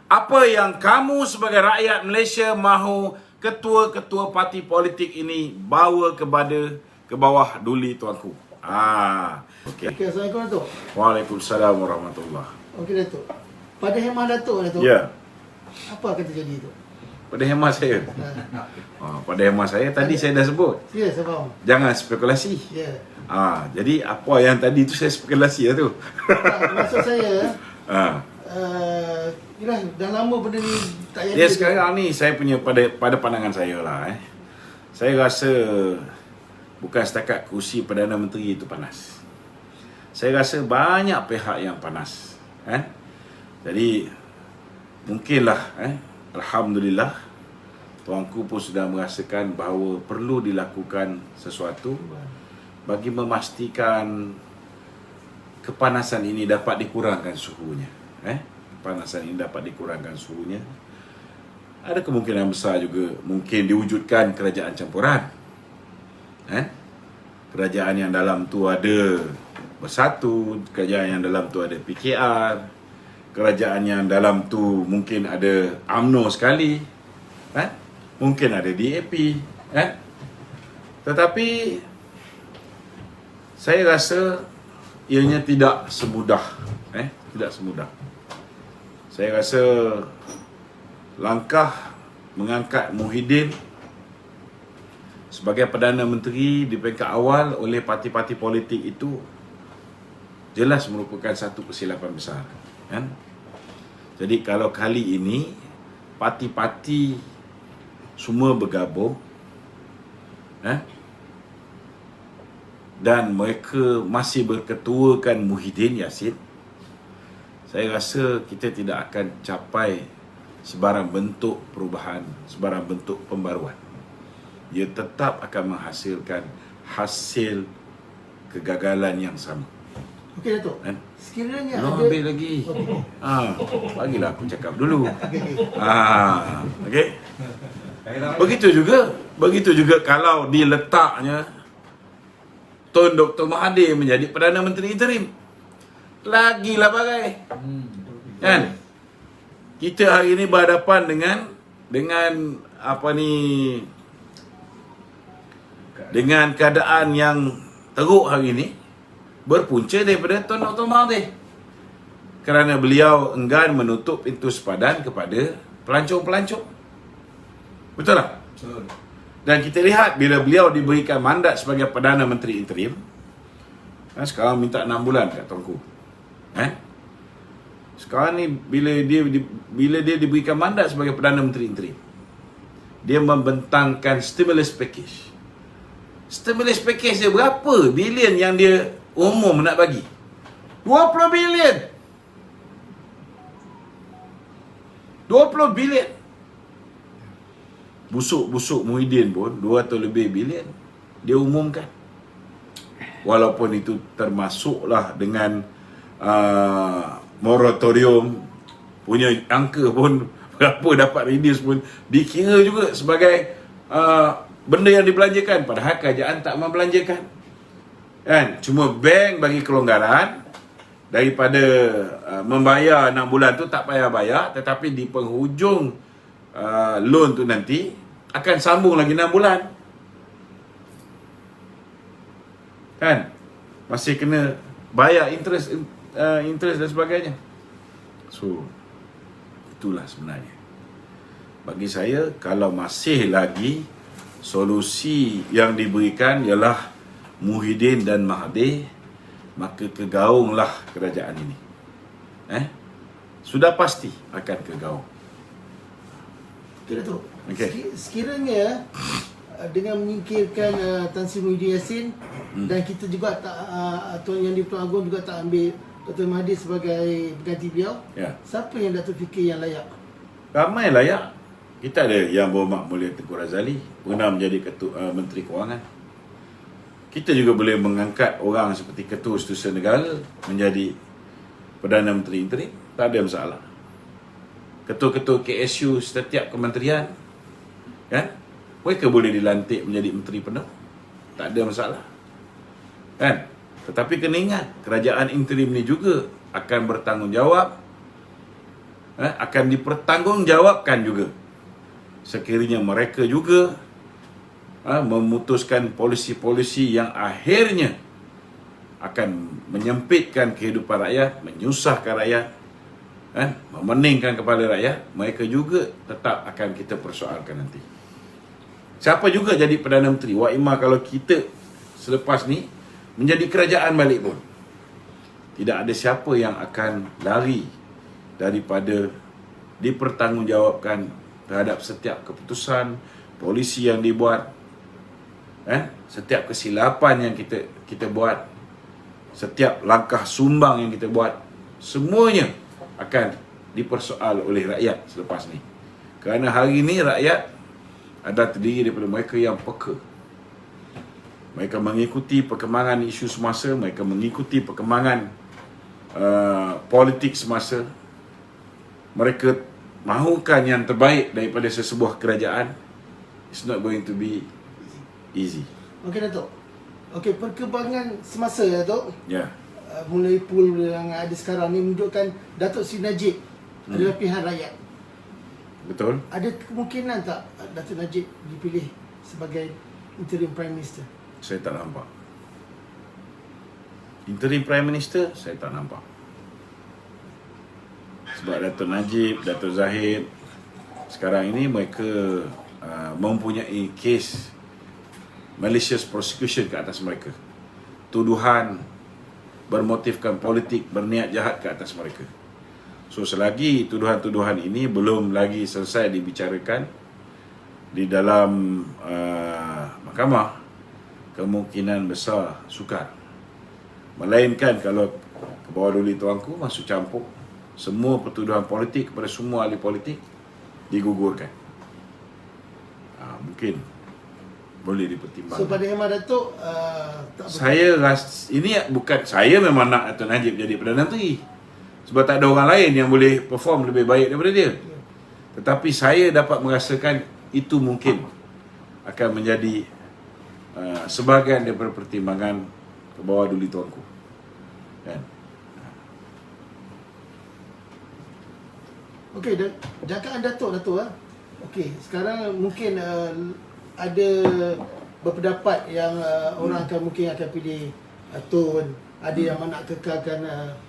Apa yang kamu sebagai rakyat Malaysia mahu ketua-ketua parti politik ini bawa ke bawah duli tuanku? Okey. Okey, Assalamualaikum Datuk. Waalaikumsalam warahmatullahi. Okey Datuk. Pada hemah Datuk Datuk. Ya, Apa akan terjadi tu? pada hemah saya. Pada hemah saya tadi saya dah sebut. Ya, saya faham. Jangan spekulasi. Ya. Jadi apa yang tadi tu saya spekulasi lah tu. Maksud saya, Ah. yelah, dah lama benda ni tak jadi. Ya, sekarang ni saya punya pada pandangan saya lah. Saya rasa bukan setakat kursi Perdana Menteri itu panas. Saya rasa banyak pihak yang panas. Jadi mungkinlah alhamdulillah tuanku pun sudah merasakan bahawa perlu dilakukan sesuatu bagi memastikan kepanasan ini dapat dikurangkan suhunya. Kepanasan ini dapat dikurangkan suhunya. Ada kemungkinan besar juga mungkin diwujudkan kerajaan campuran. Kerajaan yang dalam tu ada Bersatu, kerajaan yang dalam tu ada PKR, kerajaan yang dalam tu mungkin ada UMNO sekali, mungkin ada DAP, tetapi saya rasa ianya tidak semudah, tidak semudah. Saya rasa langkah mengangkat Muhyiddin sebagai Perdana Menteri di peringkat awal oleh parti-parti politik itu jelas merupakan satu kesilapan besar. Jadi kalau kali ini parti-parti semua bergabung dan mereka masih berketuakan Muhyiddin Yassin, saya rasa kita tidak akan capai sebarang bentuk perubahan, sebarang bentuk pembaruan. Ia tetap akan menghasilkan hasil kegagalan yang sama. Okey Datuk. Sekiranya Belum ada habis lagi. Bagilah aku cakap dulu. Okey. Begitu juga kalau diletaknya Tun Dr. Mahathir menjadi Perdana Menteri interim. Lagilah bagai. Kan? Kita hari ini berhadapan dengan keadaan yang teruk hari ini berpunca daripada Tun Dr. Mahathir, kerana beliau enggan menutup pintu sepadan kepada pelancong-pelancong. Betul tak? Betul. Dan kita lihat bila beliau diberikan mandat sebagai Perdana Menteri interim, sekarang minta 6 bulan kat tuanku. Sekarang ni bila dia diberikan mandat sebagai Perdana Menteri interim, dia membentangkan stimulus package. Stimulus package dia berapa bilion yang dia umum nak bagi? 20 bilion. 20 bilion. Busuk-busuk Muhyiddin pun 200 lebih bilion dia umumkan. Walaupun itu termasuklah dengan moratorium punya angka pun berapa dapat reduce pun dikira juga sebagai benda yang dibelanjakan, padahal kerajaan tak membelanjakan. Cuma bank bagi kelonggaran daripada membayar 6 bulan tu tak payah bayar, tetapi di penghujung loan tu nanti akan sambung lagi 6 bulan. Masih kena bayar interest dan sebagainya. So itulah sebenarnya. Bagi saya, kalau masih lagi solusi yang diberikan ialah Muhyiddin dan Mahathir, maka kegaunglah kerajaan ini. Sudah pasti akan kegaung. Okey Datuk. Okey. Sekiranya dengan menyingkirkan Tan Sri Muhyiddin Yassin dan kita juga tak Tuan Yang di-Pertuan Agong juga tak ambil Dr. Mahathir sebagai pengganti beliau, siapa yang Datuk fikir yang layak? Ramai layak. Kita ada Yang Berhormat Mulia Tengku Razali pernah menjadi Menteri Kewangan. Kita juga boleh mengangkat orang seperti Ketua Setiausaha Negara menjadi Perdana Menteri interim, tak ada masalah. Ketua-ketua KSU setiap kementerian, mereka boleh dilantik menjadi menteri penuh, tak ada masalah. Tetapi kena ingat, kerajaan interim ni juga akan bertanggungjawab akan dipertanggungjawabkan juga sekiranya mereka juga memutuskan polisi-polisi yang akhirnya akan menyempitkan kehidupan rakyat, menyusahkan rakyat, memeningkan kepala rakyat, mereka juga tetap akan kita persoalkan nanti. Siapa juga jadi Perdana Menteri, wa imma kalau kita selepas ni menjadi kerajaan balik pun, tidak ada siapa yang akan lari daripada dipertanggungjawabkan terhadap setiap keputusan polisi yang dibuat, setiap kesilapan yang kita buat, setiap langkah sumbang yang kita buat, semuanya akan dipersoal oleh rakyat selepas ni. Kerana hari ini rakyat adalah terdiri daripada mereka yang peka. Mereka mengikuti perkembangan isu semasa, mereka mengikuti perkembangan politik semasa. Mereka mahukan yang terbaik daripada sesebuah kerajaan. It's not going to be easy. Okey Datuk. Okey, perkembangan semasa Datuk. Ya. Mulai pool yang ada sekarang ni menunjukkan Datuk Seri Najib adalah pilihan rakyat. Betul. Ada kemungkinan tak Datuk Najib dipilih sebagai interim prime minister? Saya tak nampak. Interim prime minister saya tak nampak. Sebab Datuk Najib, Datuk Zahid sekarang ini mereka mempunyai kes malicious prosecution ke atas mereka. Tuduhan bermotifkan politik, berniat jahat ke atas mereka. So selagi tuduhan-tuduhan ini belum lagi selesai dibicarakan di dalam mahkamah, kemungkinan besar sukar. Melainkan kalau ke bawah duli tuanku masuk campur semua pertuduhan politik kepada semua ahli politik digugurkan. Mungkin boleh dipertimbangkan. So pada hemat Datuk tak saya ini bukan saya memang nak Datuk Najib jadi Perdana Menteri. Sebab tak ada orang lain yang boleh perform lebih baik daripada dia. Tetapi saya dapat merasakan itu mungkin akan menjadi sebahagian daripada pertimbangan ke bawah duli tuanku. Kan? Okey, jagaan Datuk okey, sekarang mungkin ada berpendapat yang orang akan mungkin akan pilih Tun, ada yang nak kekalkan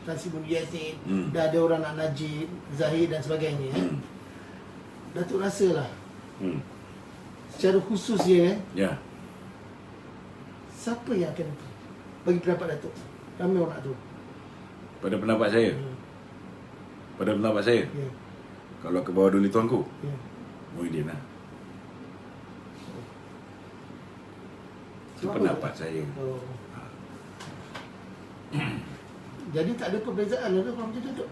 Tan Sri Muhyiddin Yassin, dan ada orang nak Najib, Zahid dan sebagainya. Datuk rasalah secara khusus Ya. siapa yang akan bagi pendapat Datuk? Ramai orang nak tahu. Pada pendapat saya. Pada pendapat saya. Ya. Kalau ke bawah duli tuanku, Ya. Muhyiddin lah. Itu Sebab pendapat apa? saya. Oh. Jadi tak ada perbezaan ada kalau macam tu.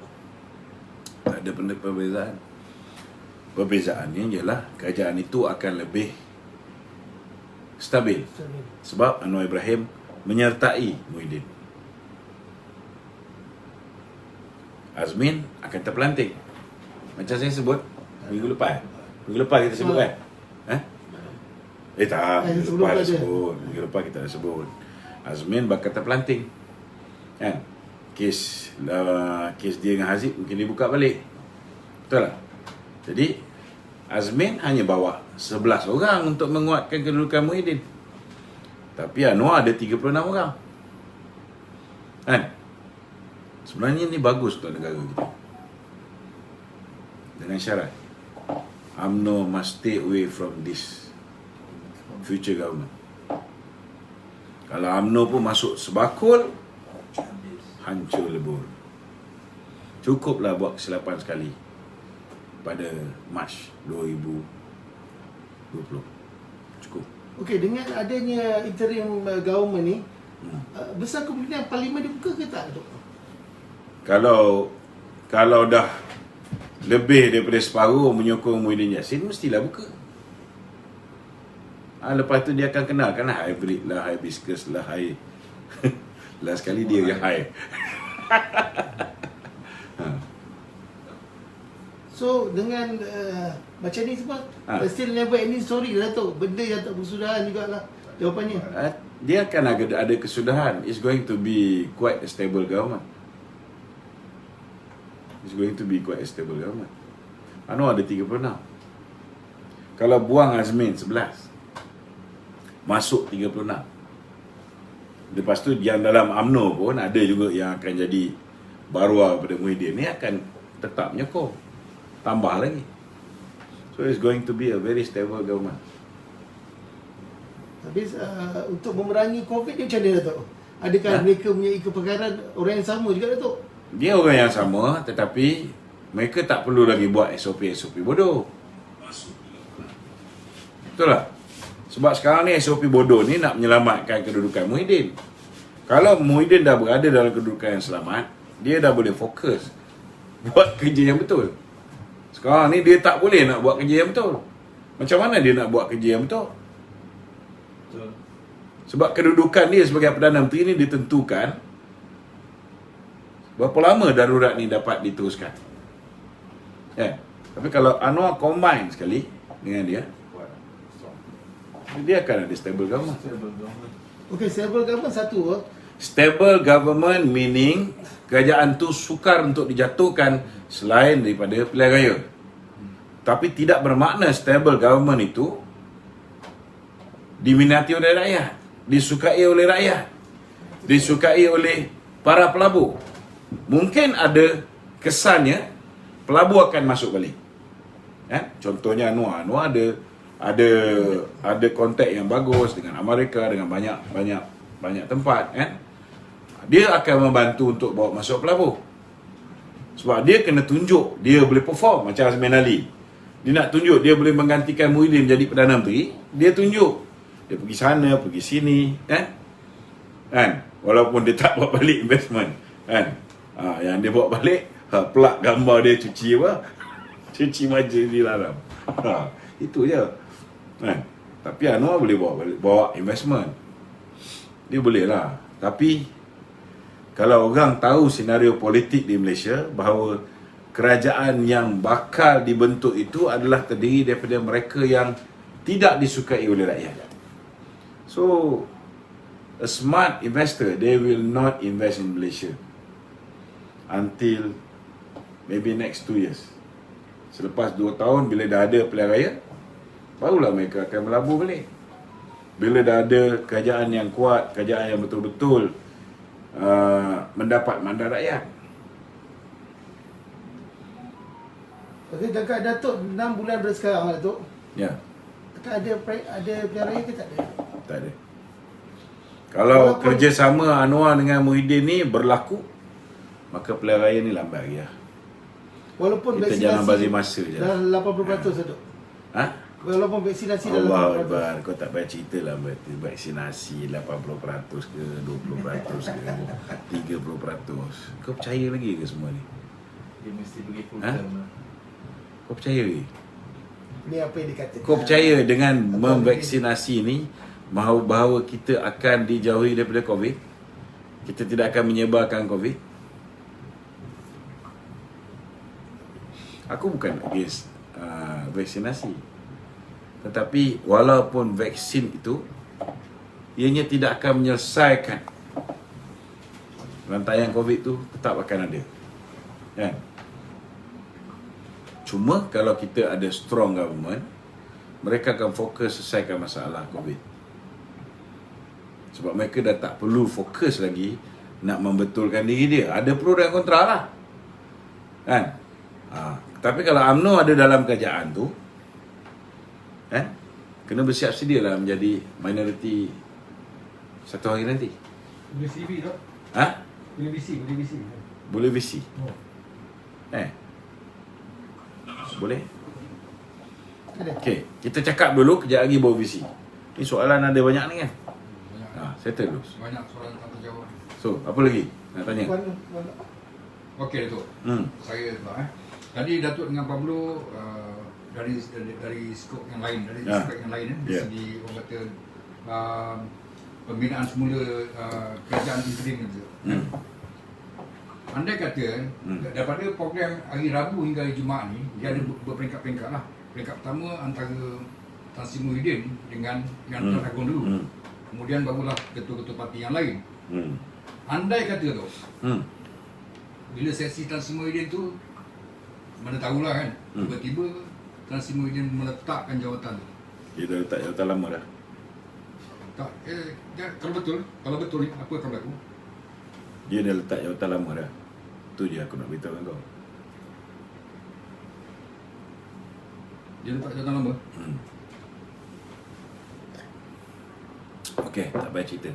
Tak ada perbezaan. Perbezaannya ialah kerajaan itu akan lebih stabil. Sebab Anwar Ibrahim menyertai Muhyiddin. Azmin akan terpelanting. Macam saya sebut minggu lepas. Minggu lepas kita sebut kan? Tak, minggu lepas dah sebut. Minggu lepas kita dah sebut. Azmin bakal terpelanting. Kan? Kes dia dengan Hazib mungkin dibuka balik. Betul tak? Jadi Azmin hanya bawa 11 orang untuk menguatkan kedudukan Muhyiddin. Tapi Anwar ada 36 orang. Kan? Sebenarnya ni bagus untuk negara kita. Dengan syarat UMNO must stay away from this future government. Kalau UMNO pun masuk sebakul, hancur lebur. Cukuplah buat kesilapan sekali pada Mac 2020. Cukup. Okey, dengan adanya interim government ni, besar kemungkinan parlimen dibuka ke tak, Datuk? Kalau dah lebih daripada separuh menyokong Muhyiddin Yassin, mestilah buka. Lepas tu dia akan kenalkan lah hybrid lah, hibiscus lah, last sekali dia yang high. So dengan macam ni semua still never ending story lah tu. Benda yang tak bersudahan jugalah jawapannya. Dia akan ada kesudahan. It's going to be quite a stable government. It's going to be quite a stable government. Anwar ada 36. Kalau buang Azmin 11, masuk 36. Lepas tu yang dalam UMNO pun ada juga yang akan jadi baruah pada Muhyiddin ni akan tetap menyokong. Tambah lagi. So it's going to be a very stable government. Habis untuk memerangi COVID ni macam mana Datuk? Adakah mereka mempunyai kepakaran orang yang sama juga Datuk? Dia orang yang sama, tetapi mereka tak perlu lagi buat SOP bodoh. Betul tak? Sebab sekarang ni SOP bodoh ni nak menyelamatkan kedudukan Muhyiddin. Kalau Muhyiddin dah berada dalam kedudukan yang selamat, dia dah boleh fokus buat kerja yang betul. Sekarang ni dia tak boleh nak buat kerja yang betul. Macam mana dia nak buat kerja yang betul? Betul. Sebab kedudukan dia sebagai Perdana Menteri ni ditentukan berapa lama darurat ni dapat diteruskan. Tapi kalau Anwar combine sekali dengan dia akan ada stable government. Okey, stable government satu. Stable government meaning kerajaan tu sukar untuk dijatuhkan selain daripada pilihan raya. Tapi tidak bermakna stable government itu diminati oleh rakyat, disukai oleh rakyat, disukai oleh para pelabur. Mungkin ada kesannya pelabur akan masuk balik. Contohnya Anwar ada kontak yang bagus dengan Amerika, dengan banyak tempat, dia akan membantu untuk bawa masuk pelabur. Sebab dia kena tunjuk dia boleh perform macam Azmin Ali. Dia nak tunjuk dia boleh menggantikan Muhyiddin jadi Perdana Menteri, dia tunjuk. Dia pergi sana, pergi sini, walaupun dia tak bawa balik investment, yang dia bawa balik plak gambar dia cuci cuci meja di dalam. Itu je. Tapi Anwar boleh bawa investment. Dia boleh lah. Tapi kalau orang tahu senario politik di Malaysia bahawa kerajaan yang bakal dibentuk itu adalah terdiri daripada mereka yang tidak disukai oleh rakyat. So a smart investor, they will not invest in Malaysia until maybe next 2 years. Selepas 2 tahun bila dah ada pilihan raya, barulah mereka akan melabur balik. Bila dah ada kerajaan yang kuat, kerajaan yang betul-betul mendapat mandat rakyat. Okey, dekat Datuk 6 bulan dari sekarang Datuk. Ya. Dekat ada pilihan raya ke tak ada? Tak ada. Kalau kerjasama Anwar dengan Muhyiddin ni berlaku, maka pilihan raya ni lambat lagi lah. Walaupun kita jangan bazir masa je. Dah 80% Datuk. Walaupun vaksinasi dah 80%. Allah Akbar, kau tak payah cerita lah vaksinasi 80% ke 20% ke 30%. Kau percaya lagi ke semua ni? Dia mesti pergi full term lah. Kau percaya lagi? Ni apa yang dikatakan? Kau percaya dengan memvaksinasi ni bahawa kita akan dijauhi daripada COVID? Kita tidak akan menyebarkan COVID? Aku bukan against vaksinasi. Tetapi walaupun vaksin itu ianya tidak akan menyelesaikan rantaian COVID tu, tetap akan ada. Kan? Cuma kalau kita ada strong government, mereka akan fokus selesaikan masalah COVID. Sebab mereka dah tak perlu fokus lagi nak membetulkan diri dia. Ada pro dan kontra lah. Kan? Tapi kalau UMNO ada dalam kerajaan tu, kena bersiap sedia lah menjadi minoriti satu hari nanti. Boleh CV tak? Boleh VC. Boleh VC. Boleh? Okey, kita cakap dulu, kejap lagi baru VC. Ni soalan ada banyak ni kan? Settle dulu. Banyak soalan tak terjawab. So, apa lagi nak tanya? Okey Datuk. Saya sebab tadi Datuk dengan Pablo dari skop yang lain, dari aspek yang lain dari segi orang kata pembinaan semula kerajaan interim itu. Andai kata daripada program hari Rabu hingga hari Jumaat ni dia ada berperingkat-peringkat lah. Peringkat pertama antara Tan Sri Muhyiddin dengan Tuan Agong dulu. Kemudian barulah ketua-ketua parti yang lain. Andai kata tu bila sesi Tan Sri Muhyiddin tu mana tahulah kan. Tiba-tiba Tan Sri Muhyiddin meletakkan jawatan tu. Dia dah letak jawatan lama dah. Tak, kalau betul ni, apa akan berlaku? Dia dah letak jawatan lama dah. Tu je aku nak beritahu dengan kau. Dia letak jawatan lama. Okey, tak payah cerita.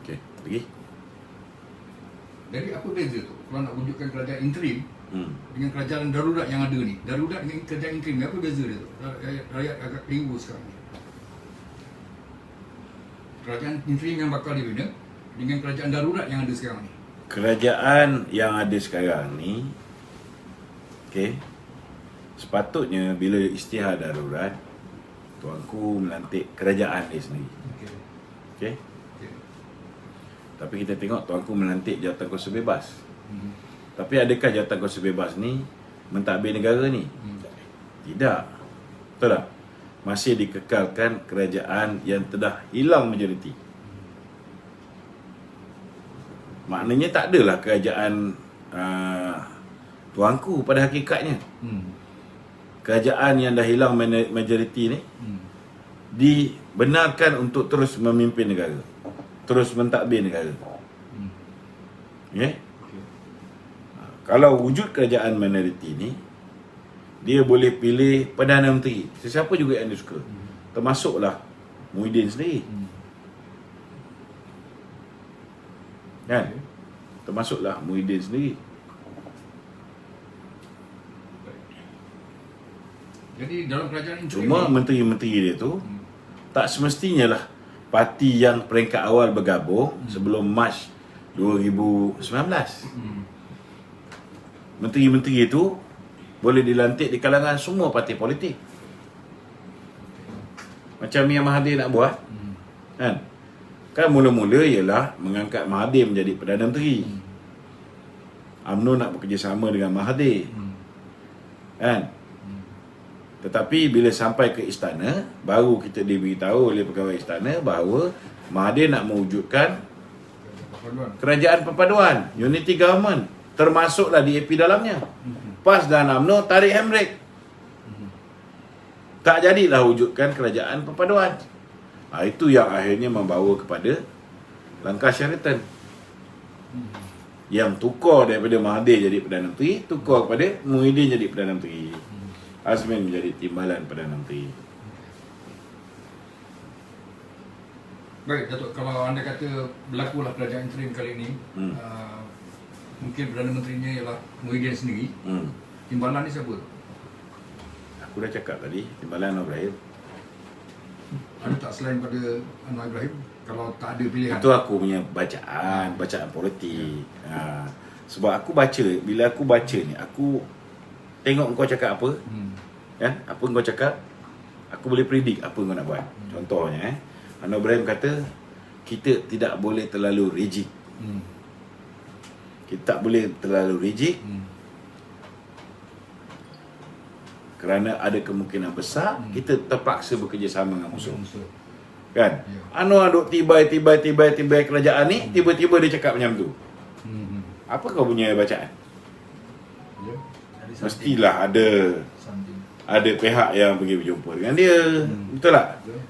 Okey, pergi. Jadi apa beza tu? Kalau nak wujudkan kerajaan interim dengan kerajaan darurat yang ada ni. Darurat dengan kerajaan interim ni, apa beza dia tu? Rakyat agak keliru sekarang ni. Kerajaan interim yang bakal dibina dengan kerajaan darurat yang ada sekarang ni. Kerajaan yang ada sekarang ni, okey, sepatutnya bila isytihar darurat, tuanku melantik kerajaan dia sendiri. Okey. Tapi kita tengok tuanku melantik jawatan kuasa bebas. Tapi adakah jawatan kuasa bebas ni mentadbir negara ni? Tidak. Betul tak? Masih dikekalkan kerajaan yang telah hilang majoriti. Maknanya tak adalah kerajaan tuanku pada hakikatnya. Kerajaan yang dah hilang majoriti ni dibenarkan untuk terus memimpin negara, terus mentadbir negara. Okay? Kalau wujud kerajaan minoriti ni, dia boleh pilih Perdana Menteri sesiapa juga yang dia suka, termasuklah Muhyiddin sendiri. Kan? Termasuklah Muhyiddin sendiri. Jadi dalam kerajaan interim Cuma menteri-menteri dia tu tak semestinya lah parti yang peringkat awal bergabung sebelum Mac 2019. Menteri-menteri itu boleh dilantik di kalangan semua parti politik. Macam yang Mahathir nak buat. Kan? Kan mula-mula ialah mengangkat Mahathir menjadi Perdana Menteri. UMNO nak bekerjasama dengan Mahathir. Kan? Tetapi bila sampai ke istana, baru kita diberitahu oleh pegawai istana bahawa Mahathir nak mewujudkan kerajaan perpaduan, unity government, termasuklah DAP dalamnya. PAS dan UMNO tarik handbrake. Tak jadilah wujudkan kerajaan perpaduan. Itu yang akhirnya membawa kepada langkah Sheraton, yang tukar daripada Mahathir jadi Perdana Menteri, tukar kepada Muhyiddin jadi Perdana Menteri, Azmin menjadi timbalan Perdana Menteri. Baik, Datuk, kalau anda kata berlakulah kerajaan interim kali ini, mungkin Perdana Menterinya ialah Muhyiddin sendiri. Timbalan ni siapa? Aku dah cakap tadi, timbalan Anwar Ibrahim. Ada tak selain pada Anwar Ibrahim? Kalau tak ada pilihan. Itu aku punya bacaan politik. Sebab aku baca, bila aku baca ni, aku tengok kau cakap apa, kan? Apa kau cakap, aku boleh predict apa kau nak buat. Contohnya, Anwar Ibrahim kata kita tidak boleh terlalu rigid. Kita tak boleh terlalu rigid kerana ada kemungkinan besar kita terpaksa bekerjasama dengan musuh. Kan? Anwar duk tibai kerajaan ni, tiba-tiba dia cakap macam tu. Apa kau punya bacaan? Mestilah ada pihak yang pergi berjumpa dengan dia. Betul tak?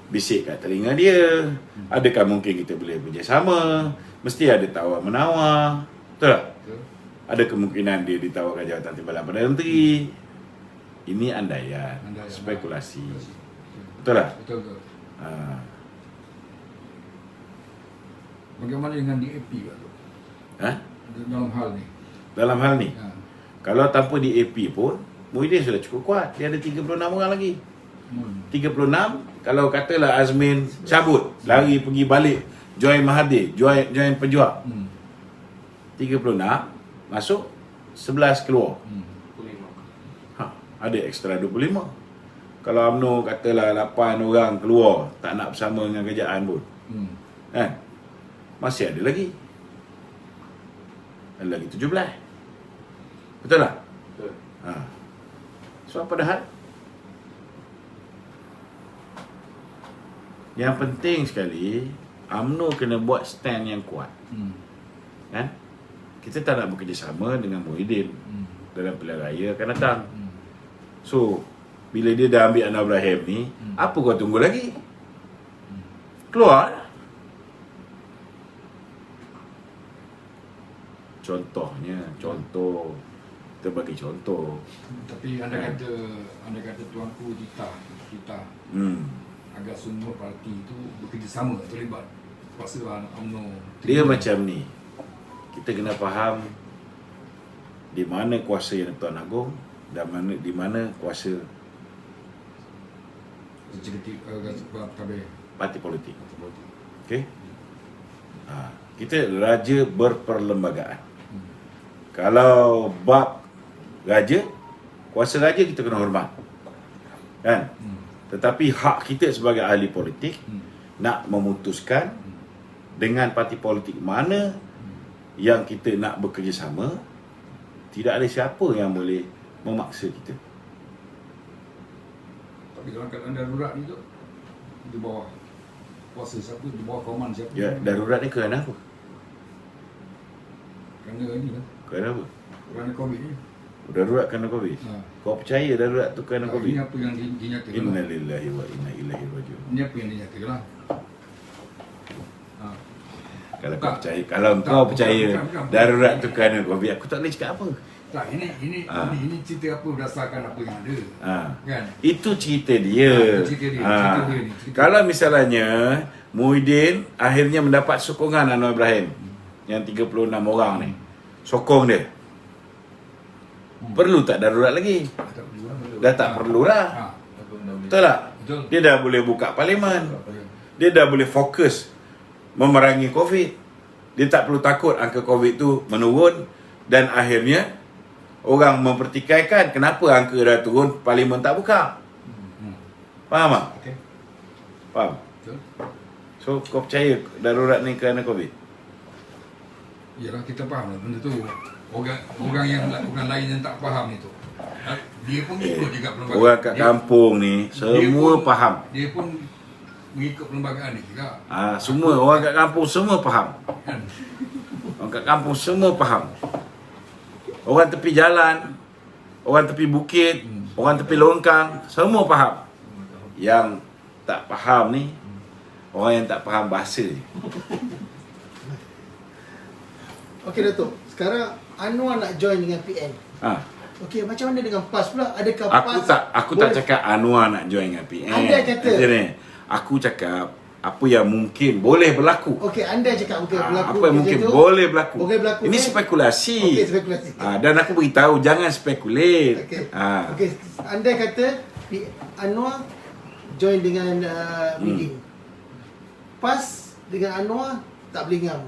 Bisik kat telinga dia. Adakah mungkin kita boleh bekerjasama? Mesti ada tawar-menawar. Betul tak? Ada kemungkinan dia ditawarkan jawatan timbalan Perdana Menteri. Ini andaian, spekulasi. Betul tak? Betul. Bagaimana dengan DAP, Datuk? Dalam hal ni? Dalam hal ni? Kalau tanpa DAP pun, Muhyiddin sudah cukup kuat. Dia ada 36 orang lagi. 36, kalau katalah Azmin cabut, lari pergi balik, join Mahathir, join Pejuang. 36, masuk, 11 keluar. Ada ekstra 25. Kalau UMNO katalah 8 orang keluar, tak nak bersama dengan kerajaan pun. Kan? Masih ada lagi. Ada lagi 17. Betul tak? Betul. So padahal yang penting sekali, UMNO kena buat stand yang kuat. Kan? Kita tak nak bekerjasama dengan Muhyiddin. dalam pilihan raya akan datang. So, bila dia dah ambil Anwar Ibrahim ni, apa kau tunggu lagi? Keluar. Contohnya, kita bagi contoh. Tapi anda kata tuanku Tita agar semua parti itu bekerjasama, terlibat. Paksa UMNO. Dia macam ni. Kita kena faham di mana kuasa yang Tuan Agong dan di mana kuasa parti politik. Okey? Kita raja berperlembagaan. Kalau bab raja, kuasa raja kita kena hormat. Kan? Tetapi hak kita sebagai ahli politik nak memutuskan dengan parti politik mana yang kita nak bekerjasama. Tidak ada siapa yang boleh memaksa kita. Tapi dalam keadaan darurat ni tu, di bawah kuasa siapa, di bawah koman siapa? Ya, darurat ni kerana apa? Kerana ni lah. Kerana apa? Kerana COVID ni. Darurat kerana COVID? Kau percaya darurat tu kerana COVID? Ini apa yang dinyatakan? Innalillahi wa inna ilaihi raji'un. Ini apa yang dinyatakan lah. Kalau kau percaya, kalau kau percaya darurat tu kerana COVID, aku tak boleh cakap apa. Tak, ini cerita apa berdasarkan apa yang ada. Kan? Itu cerita dia. Cerita dia ni. Kalau misalnya Muhyiddin akhirnya mendapat sokongan Anwar Ibrahim yang 36 orang ni, sokong dia, perlu tak darurat lagi? Dah tak perlu lah. Betul tak? Dia dah boleh buka parlimen. Dia dah boleh fokus memerangi COVID. Dia tak perlu takut angka COVID tu menurun. Dan akhirnya orang mempertikaikan kenapa angka dah turun, parlimen tak buka. Faham tak? Faham? So kau percaya darurat ni kerana COVID? Yalah, kita faham lah benda tu. Orang lain yang tak faham itu, dia pun ikut juga perlembagaan. Orang kat kampung ni semua faham. Dia pun mengikut perlembagaan ni juga. Semua orang kat kampung semua faham. Kan? Orang kat kampung semua faham. Orang tepi jalan, orang tepi bukit, orang tepi longkang, semua faham. Yang tak faham ni orang yang tak faham bahasa je. Okey Datuk, sekarang Anwar nak join dengan PN. Okey, macam mana dengan PAS pula? Adakah PAS Aku tak cakap Anwar nak join dengan PN. Anda kata. Aku cakap apa yang mungkin boleh berlaku. Okey, anda cakap mungkin berlaku. Apa yang mungkin boleh berlaku. Boleh berlaku. Ini spekulasi. Okey, spekulasi. Dan aku beritahu jangan spekulat. Okey, anda kata Anwar join dengan Muhyiddin. PAS dengan Anwar tak boleh ngam.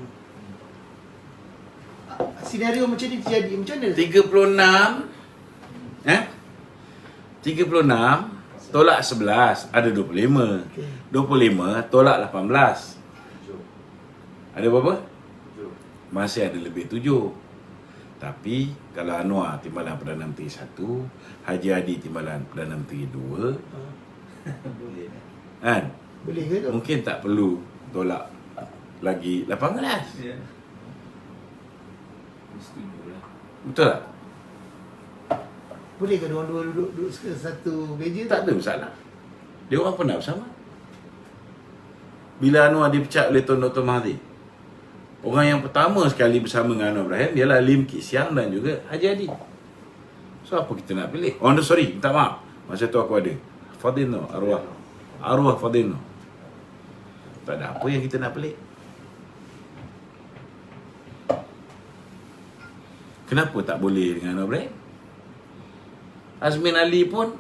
Senario macam ni terjadi macam mana? 36 tolak 11 ada 25. 25 tolak 18. Ada berapa? Masih ada lebih 7. Tapi kalau Anwar timbalan Perdana Menteri 1, Haji Hadi timbalan Perdana Menteri 2, Boleh kan? Boleh ke tu? Mungkin tak perlu tolak lagi 18. Ya. Setuju lah. Betul tak? Boleh ke dua-dua duduk satu meja? Tak ada masalah. Dia orang pernah bersama. Bila Anwar dipecat oleh Tun Dr. Mahathir, orang yang pertama sekali bersama dengan Anwar Ibrahim ialah Lim Kit Siang dan juga Haji Hadi. So apa kita nak pilih? Oh no, sorry, minta maaf. Masa tu aku ada Fadil arwah Fadil. Tak ada apa yang kita nak pelik. Kenapa tak boleh dengan Anwar Ibrahim? Azmin Ali pun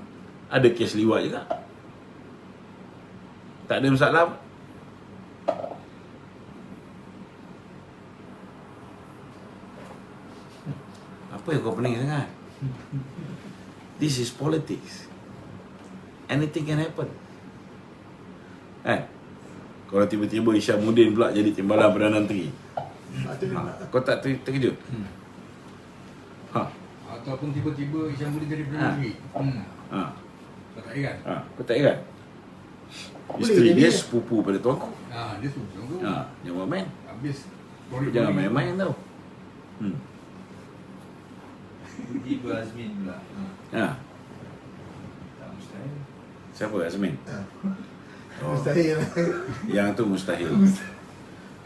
ada kes liwat juga. Tak ada masalah apa. Apa yang kau pening sangat? This is politics. Anything can happen. Kan? Kalau tiba-tiba Isyamuddin pula jadi timbalan Perdana Menteri, kau tak terkejut? Ataupun tiba-tiba Isyamuddin jadi Perdana Menteri. Tak heran. Kau tak heran? Isteri dia sepupu pada tuanku. Dia sepupu. Jangan main. Habis. Jangan main-main tau. Tiba Azmin pula. Ha. Tak mustahil. Siapa Azmin? Oh, Mustahil. yang tu mustahil.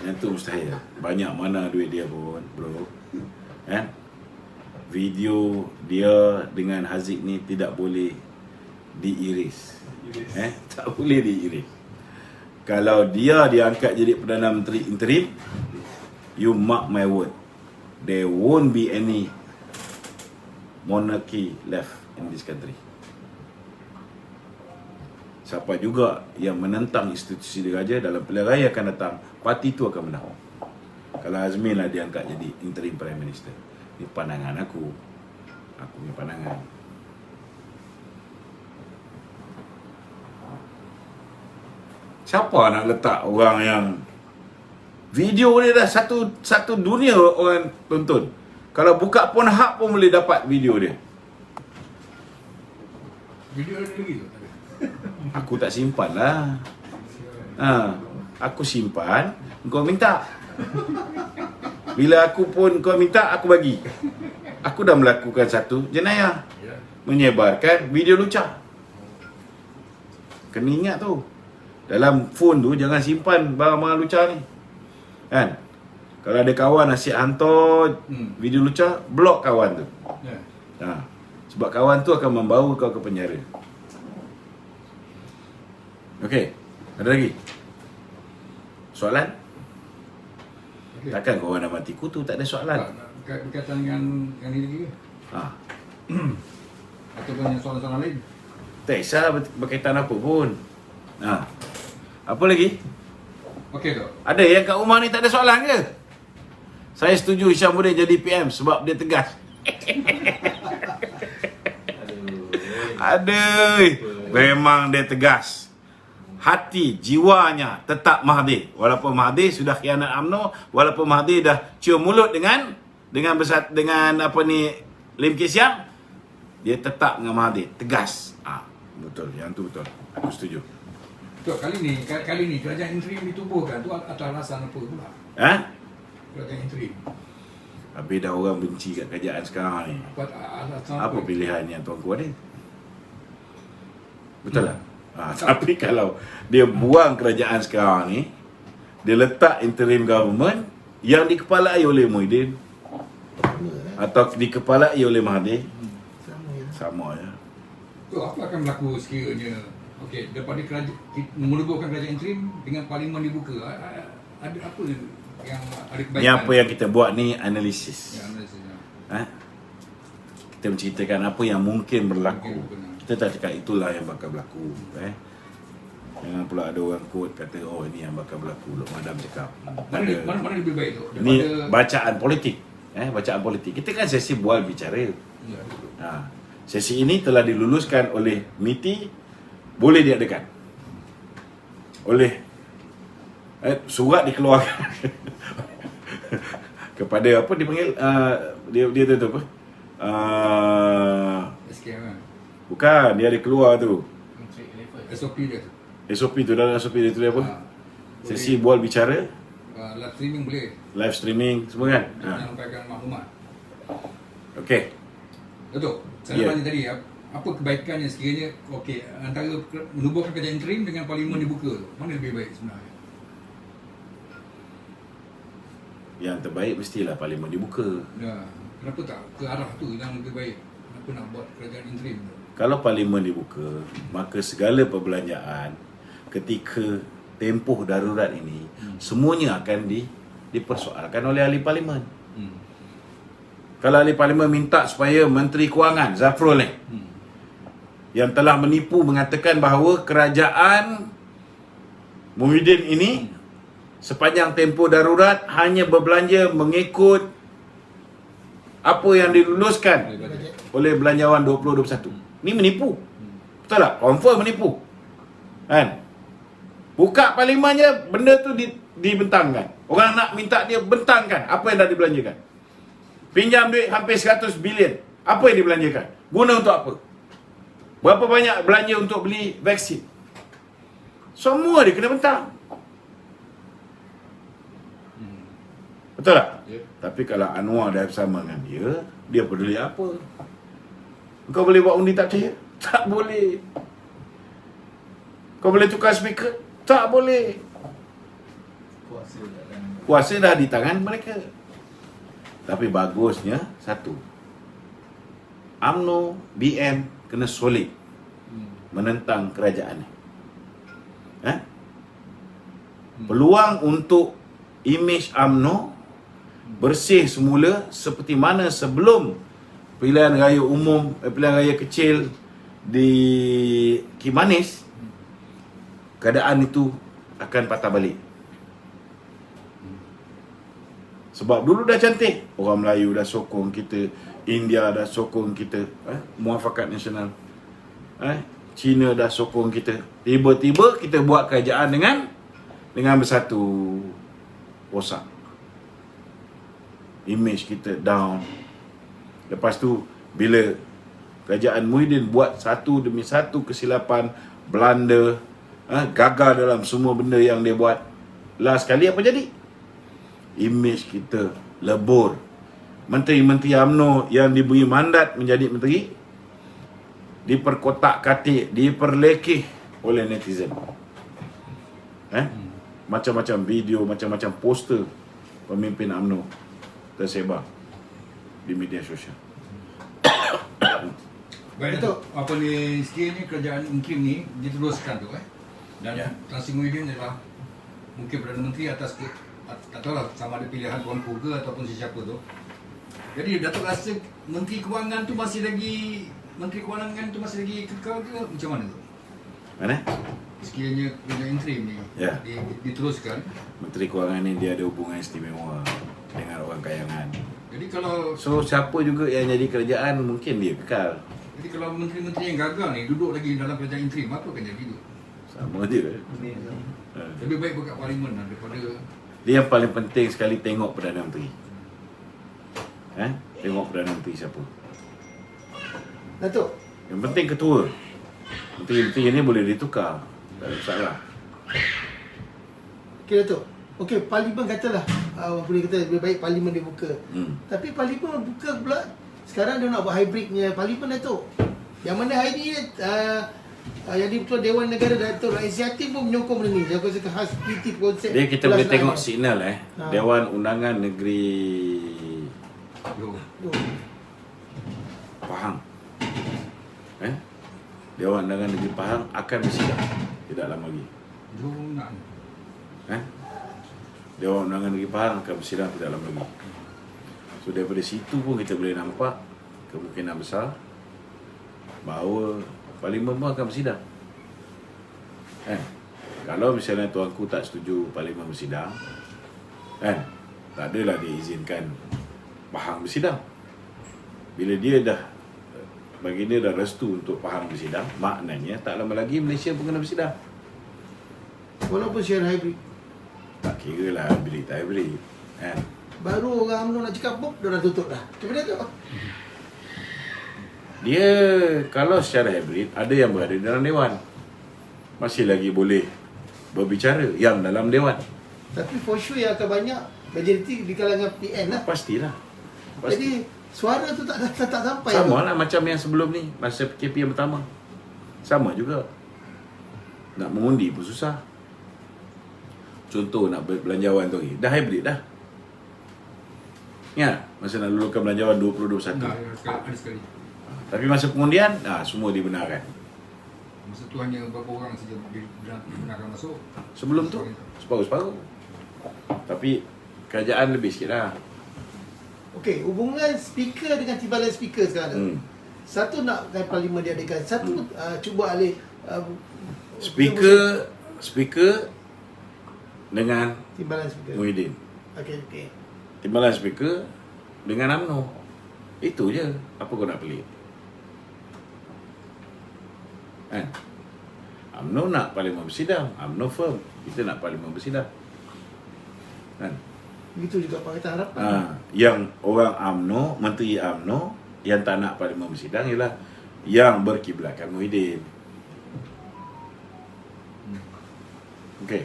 Yang tu mustahil. Banyak mana duit dia pun, bro. Kan? Video dia dengan Haziq ni tidak boleh diiris. Tak boleh diiris. Kalau dia diangkat jadi Perdana Menteri interim, you mark my word, there won't be any monarchy left in this country. Siapa juga yang menentang institusi diraja dalam pilihan raya akan datang, parti itu akan menang. Kalau Azmin lah diangkat jadi interim prime minister. Ini pandangan aku. Aku punya pandangan. Siapa nak letak orang yang video dia dah satu dunia orang tonton. Kalau buka Pornhub pun boleh dapat video dia. Video ada lagi tu? Tak ada. Aku tak simpan lah. Aku simpan, kau minta. Bila aku pun kau minta, aku bagi. Aku dah melakukan satu jenayah, Ya. menyebarkan video lucah. Kena ingat tu, dalam phone tu jangan simpan barang-barang lucah ni. Kan? Kalau ada kawan asyik hantar video lucah, blok kawan tu. Ya. Sebab kawan tu akan membawa kau ke penjara. Okey, ada lagi? Soalan? Okey. Takkan korang dah mati kutu, tak ada soalan. Berkaitan dengan yang ini lagi ke? Ataupun yang soalan-soalan lain? Tak kisah berkaitan apa pun. Apa lagi? Okey tu. Ada yang kat rumah ni tak ada soalan ke? Saya setuju Hishamuddin jadi PM sebab dia tegas. Aduh, memang dia tegas. Hati, jiwanya tetap Mahathir. Walaupun Mahathir sudah khianat UMNO, walaupun Mahathir dah cium mulut dengan apa ni Lim Kee Siang, dia tetap dengan Mahathir, tegas. Betul, yang tu betul. Aku setuju. Tu kali ni kerajaan interim ditubuhkan tu atas alasan apa pula? Kerajaan interim. Habis dah orang benci kat kerajaan sekarang ni. Alasan Apa pilihan yang tuanku ada? Betul lah. Tapi kalau dia buang kerajaan sekarang ni, dia letak interim government yang dikepalai oleh Muhyiddin atau dikepalai oleh Mahathir, sama ya. Tu apa akan berlaku sekiranya okey daripada menubuhkan kerajaan interim dengan parlimen dibuka? Ada apa yang ada kebaikan? Ni apa yang kita buat ni analisis. Ya, analisisnya. Kita menceritakan apa yang mungkin berlaku. Mungkin, Kita tak cakap itulah yang bakal berlaku. Jangan pula ada orang quote kata ini yang bakal berlaku. Lok Madam cakap. Mana lebih baik tu? Ini bacaan politik. Bacaan politik. Kita kan sesi bual bicara. Ya. Sesi ini telah diluluskan oleh MITI, boleh diadakan. Oleh surat dikeluarkan kepada apa dipanggil dia tu apa? SKM kan? Bukan, dia ada keluar tu. SOP dia tu. SOP tu, dalam SOP dia tu dia apa? Boleh. Sesi bual bicara, Live streaming boleh. live streaming semua kan? Menyampaikan maklumat. Okey. Betul. Saya tanya tadi apa kebaikannya sekiranya okey antara menubuhkan kerajaan interim dengan parlimen dibuka tu. Mana lebih baik sebenarnya? Yang terbaik mestilah parlimen dibuka. Ya. Kenapa tak ke arah tu yang lebih baik? Kenapa nak buat kerajaan interim tu? Kalau parlimen dibuka, maka segala perbelanjaan ketika tempoh darurat ini semuanya akan dipersoalkan oleh ahli parlimen. Kalau ahli parlimen minta supaya Menteri Kewangan Zafrul ni yang telah menipu mengatakan bahawa kerajaan Muhyiddin ini sepanjang tempoh darurat hanya berbelanja mengikut apa yang diluluskan oleh Belanjawan 2021. Ni menipu. Betul tak? Confirm menipu. Kan? Buka parlimennya, benda tu dibentangkan. Orang nak minta dia bentangkan apa yang dah dibelanjakan. Pinjam duit hampir 100 bilion. Apa yang dibelanjakan? Guna untuk apa? Berapa banyak belanja untuk beli vaksin? Semua dia kena bentang. Betul tak? Ya. Tapi kalau Anwar dah bersama dengan dia peduli apa? Kau boleh buat undi tak percaya? Tak boleh. Kau boleh tukar speaker? Tak boleh. Kuasa dah di tangan mereka. Tapi bagusnya satu, UMNO, BN kena solid menentang kerajaan ni. Peluang untuk imej UMNO bersih semula seperti mana sebelum pilihan raya umum, pilihan raya kecil di Kimanis, keadaan itu akan patah balik. Sebab dulu dah cantik, orang Melayu dah sokong kita, India dah sokong kita, Muafakat Nasional, Cina dah sokong kita. Tiba-tiba kita buat kerajaan dengan bersatu, rosak. Image kita down. Lepas tu bila kerajaan Muhyiddin buat satu demi satu kesilapan, blunder, gagal dalam semua benda yang dia buat, last kali apa jadi? Image kita lebur. Menteri-menteri UMNO yang diberi mandat menjadi menteri diperkotak-katik, diperlekeh oleh netizen. Macam-macam video, macam-macam poster pemimpin UMNO tersebar di media sosial. Baik, Datuk, apa ni sekiranya kerajaan Kim ni diteruskan tu dan Tan Sri Muhyiddin adalah mungkin Perdana Menteri atas tak tahulah sama ada pilihan Tuanku ke ataupun sesiapa tu. Jadi Datuk rasa Menteri Kewangan tu masih lagi kekal ke macam mana tu? Mana? Sekiranya kerajaan interim ni diteruskan, Menteri Kewangan ni dia ada hubungan istimewa dengan orang kayangan. Jadi kalau siapa juga yang jadi kerajaan mungkin dia kekal. Jadi kalau menteri-menteri yang gagal ni duduk lagi dalam kerajaan interim, apa akan jadi tu? Sama je. Lebih baik berkat parlimen lah daripada. Dia yang paling penting sekali tengok Perdana Menteri. Tengok Perdana Menteri siapa. Datuk, yang penting ketua. Menteri-menteri ni boleh ditukar, tak ada masalah. Okey Datuk. Okey, parlimen katalah boleh kata lebih baik parlimen dibuka. Tapi parlimen buka pula sekarang dia nak buat hybridnya parlimen Datuk. Yang mana hari ni yang di-Ketua Dewan Negara Datuk Raisi Hatim pun menyokong benda ni. Dia kata khas PT konsep. Dia kita boleh tengok signal Dewan Undangan Negeri Pahang. Dewan Undangan Negeri Pahang akan bersidang tidak lama lagi. Dewan Undangan Negeri Pahang akan bersidang tidak lama lagi. So daripada situ pun kita boleh nampak kemungkinan besar bahawa parlimen pun akan bersidang. Kalau misalnya tuanku tak setuju parlimen bersidang, tak adalah dia izinkan Pahang bersidang. Bila dia dah bagi dia dah restu untuk Pahang bersidang, maknanya tak lama lagi Malaysia pun kena bersidang. Walaupun share hybrid. Tak kira lah hybrid tak hybrid. Baru orang UMNO nak cakap pop, dia dah tutup dah. Macam mana tu? Dia kalau secara hybrid, ada yang berada dalam Dewan, masih lagi boleh berbicara yang dalam Dewan. Tapi for sure yang akan banyak majoriti di kalangan PN lah. Pastilah. Jadi suara tu tak sampai. Sama lah macam yang sebelum ni, masa PKP yang pertama. Sama juga. Nak mengundi pun susah. Contoh nak belanjawan tu lagi, dah hybrid dah. Ya, masa nak lulukan belanjawan 2021. Ada sekali. Tapi masa pengundian, semua dibenarkan. Masa tu hanya beberapa orang saja dibenarkan masuk. Sebelum tu, separuh-separuh. Tapi kerajaan lebih sikit lah. Okey, hubungan speaker dengan timbalan speaker sekarang. Satu nakkan parlimen diadakan, satu cuba alih speaker dengan timbalan speaker Muhyiddin. Okey. Timbalan speaker dengan UMNO. Itu je. Apa kau nak pelik? UMNO nak parlimen bersidang, UMNO firm. Kita nak parlimen bersidang. Begitu juga Pakatan Harapan. Yang orang UMNO, menteri UMNO yang tak nak parlimen bersidang ialah yang berkiblatkan Muhyiddin. Okey.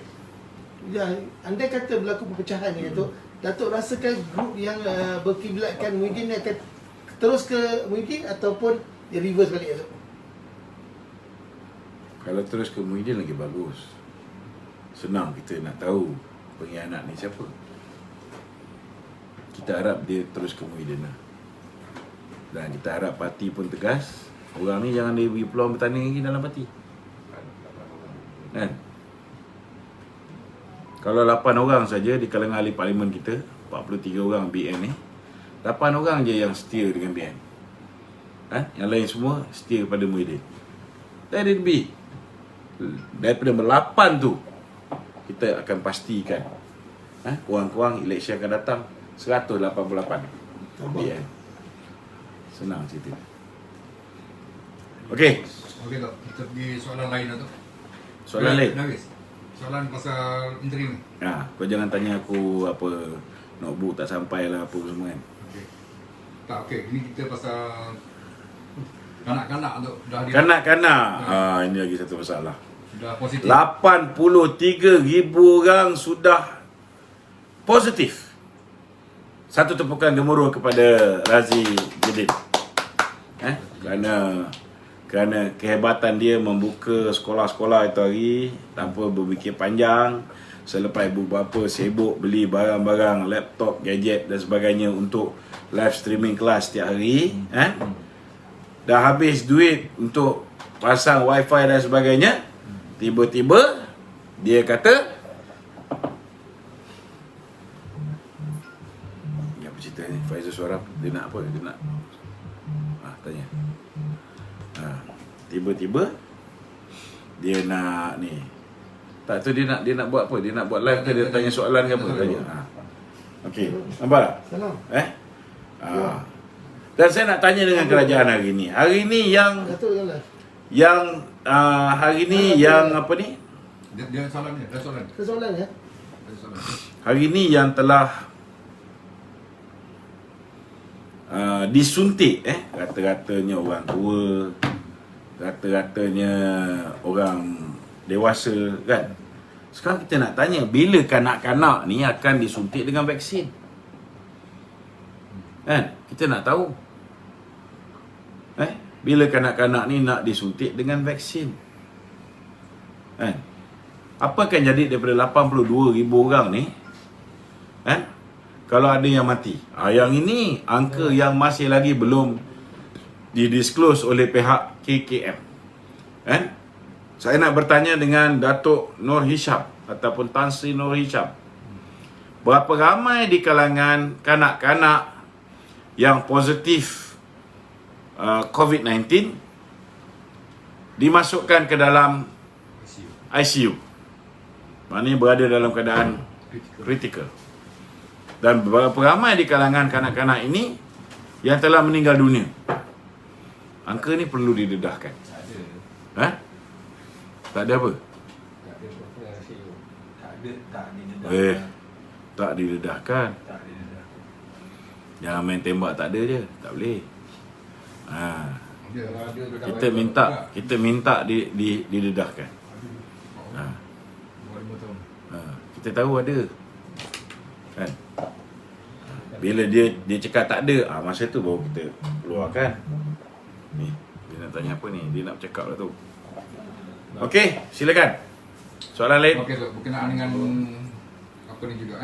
Ya, andai kata berlaku perpecahan ni tu, Datuk rasakan grup yang berkiblatkan Muhyiddin ni akan terus ke Muhyiddin ataupun dia reverse balik Datuk? Kalau terus ke Muhyiddin lagi bagus. Senang kita nak tahu pengkhianat ni siapa. Kita harap dia terus ke Muhyiddin lah. Dan kita harap parti pun tegas. Orang ni jangan dia beri peluang bertanding lagi dalam parti. Kan? Kalau 8 orang saja di kalangan ahli parlimen kita, 43 orang BN ni, 8 orang je yang setia dengan BN. Yang lain semua setia pada Muhyiddin. Let it be. Daripada 8 tu, kita akan pastikan kurang-kurang election akan datang 188 BN. Senang cerita. Okey. Okey Tok, kita pergi soalan lain Tok. Soalan lain? Habis. Soalan pasal interim ni. Kau jangan tanya aku apa notebook tak sampai lah apa semua kan. Okey. Tak, okey. Ini kita pasal kanak-kanak Tok. Dah dia Kanak-kanak. Ini lagi satu masalah. dah positif. 83,000 orang sudah positif. Satu tepukan gemuruh kepada Razi Jadid. Kerana kehebatan dia membuka sekolah-sekolah itu hari tanpa berfikir panjang. Selepas ibu bapa sibuk beli barang-barang, laptop, gadget dan sebagainya untuk live streaming kelas setiap hari. Dah habis duit untuk pasang wifi dan sebagainya. Tiba-tiba dia kata, ni apa cerita ni? Faizal Suara dia nak apa? Dia nak tanya. Tiba-tiba dia nak ni. Tak tahu dia nak buat apa? Dia nak buat live ke dia tanya soalan ke apa? Tanya. Okey. Nampak tak? Salam. Dan saya nak tanya dengan kerajaan hari ni. Hari ni yang Datuk jalan. hari ni yang apa ni? Dia soalan dia, dah soalan. Soalan ya. Ada soalan. Hari ni yang telah disuntik rata-ratanya orang tua, rata-ratanya orang dewasa kan. Sekarang kita nak tanya, bila kanak-kanak ni akan disuntik dengan vaksin? Kan? Kita nak tahu. Bila kanak-kanak ni nak disuntik dengan vaksin? Kan? Apa akan jadi daripada 82,000 orang ni? Kalau ada yang mati. Yang ini angka yang masih lagi belum didisclose oleh pihak KKM. Saya nak bertanya dengan Datuk Nur Hisham ataupun Tan Sri Nur Hisham. Berapa ramai di kalangan kanak-kanak yang positif COVID-19 dimasukkan ke dalam ICU? Maknanya berada dalam keadaan kritikal. Dan berapa ramai di kalangan kanak-kanak ini yang telah meninggal dunia? Angka ni perlu didedahkan. Tak ada apa? Tak didedahkan. Jangan main tembak tak ada je. Tak boleh. Kita minta didedahkan. Kita tahu ada. Kan? Bila dia cakap tak ada, masa tu baru kita keluarkan. Ni, dia nak tanya apa ni? Dia nak bercakap lah tu. Okey, silakan. Soalan lain? Okey tu, berkenaan dengan apa ni juga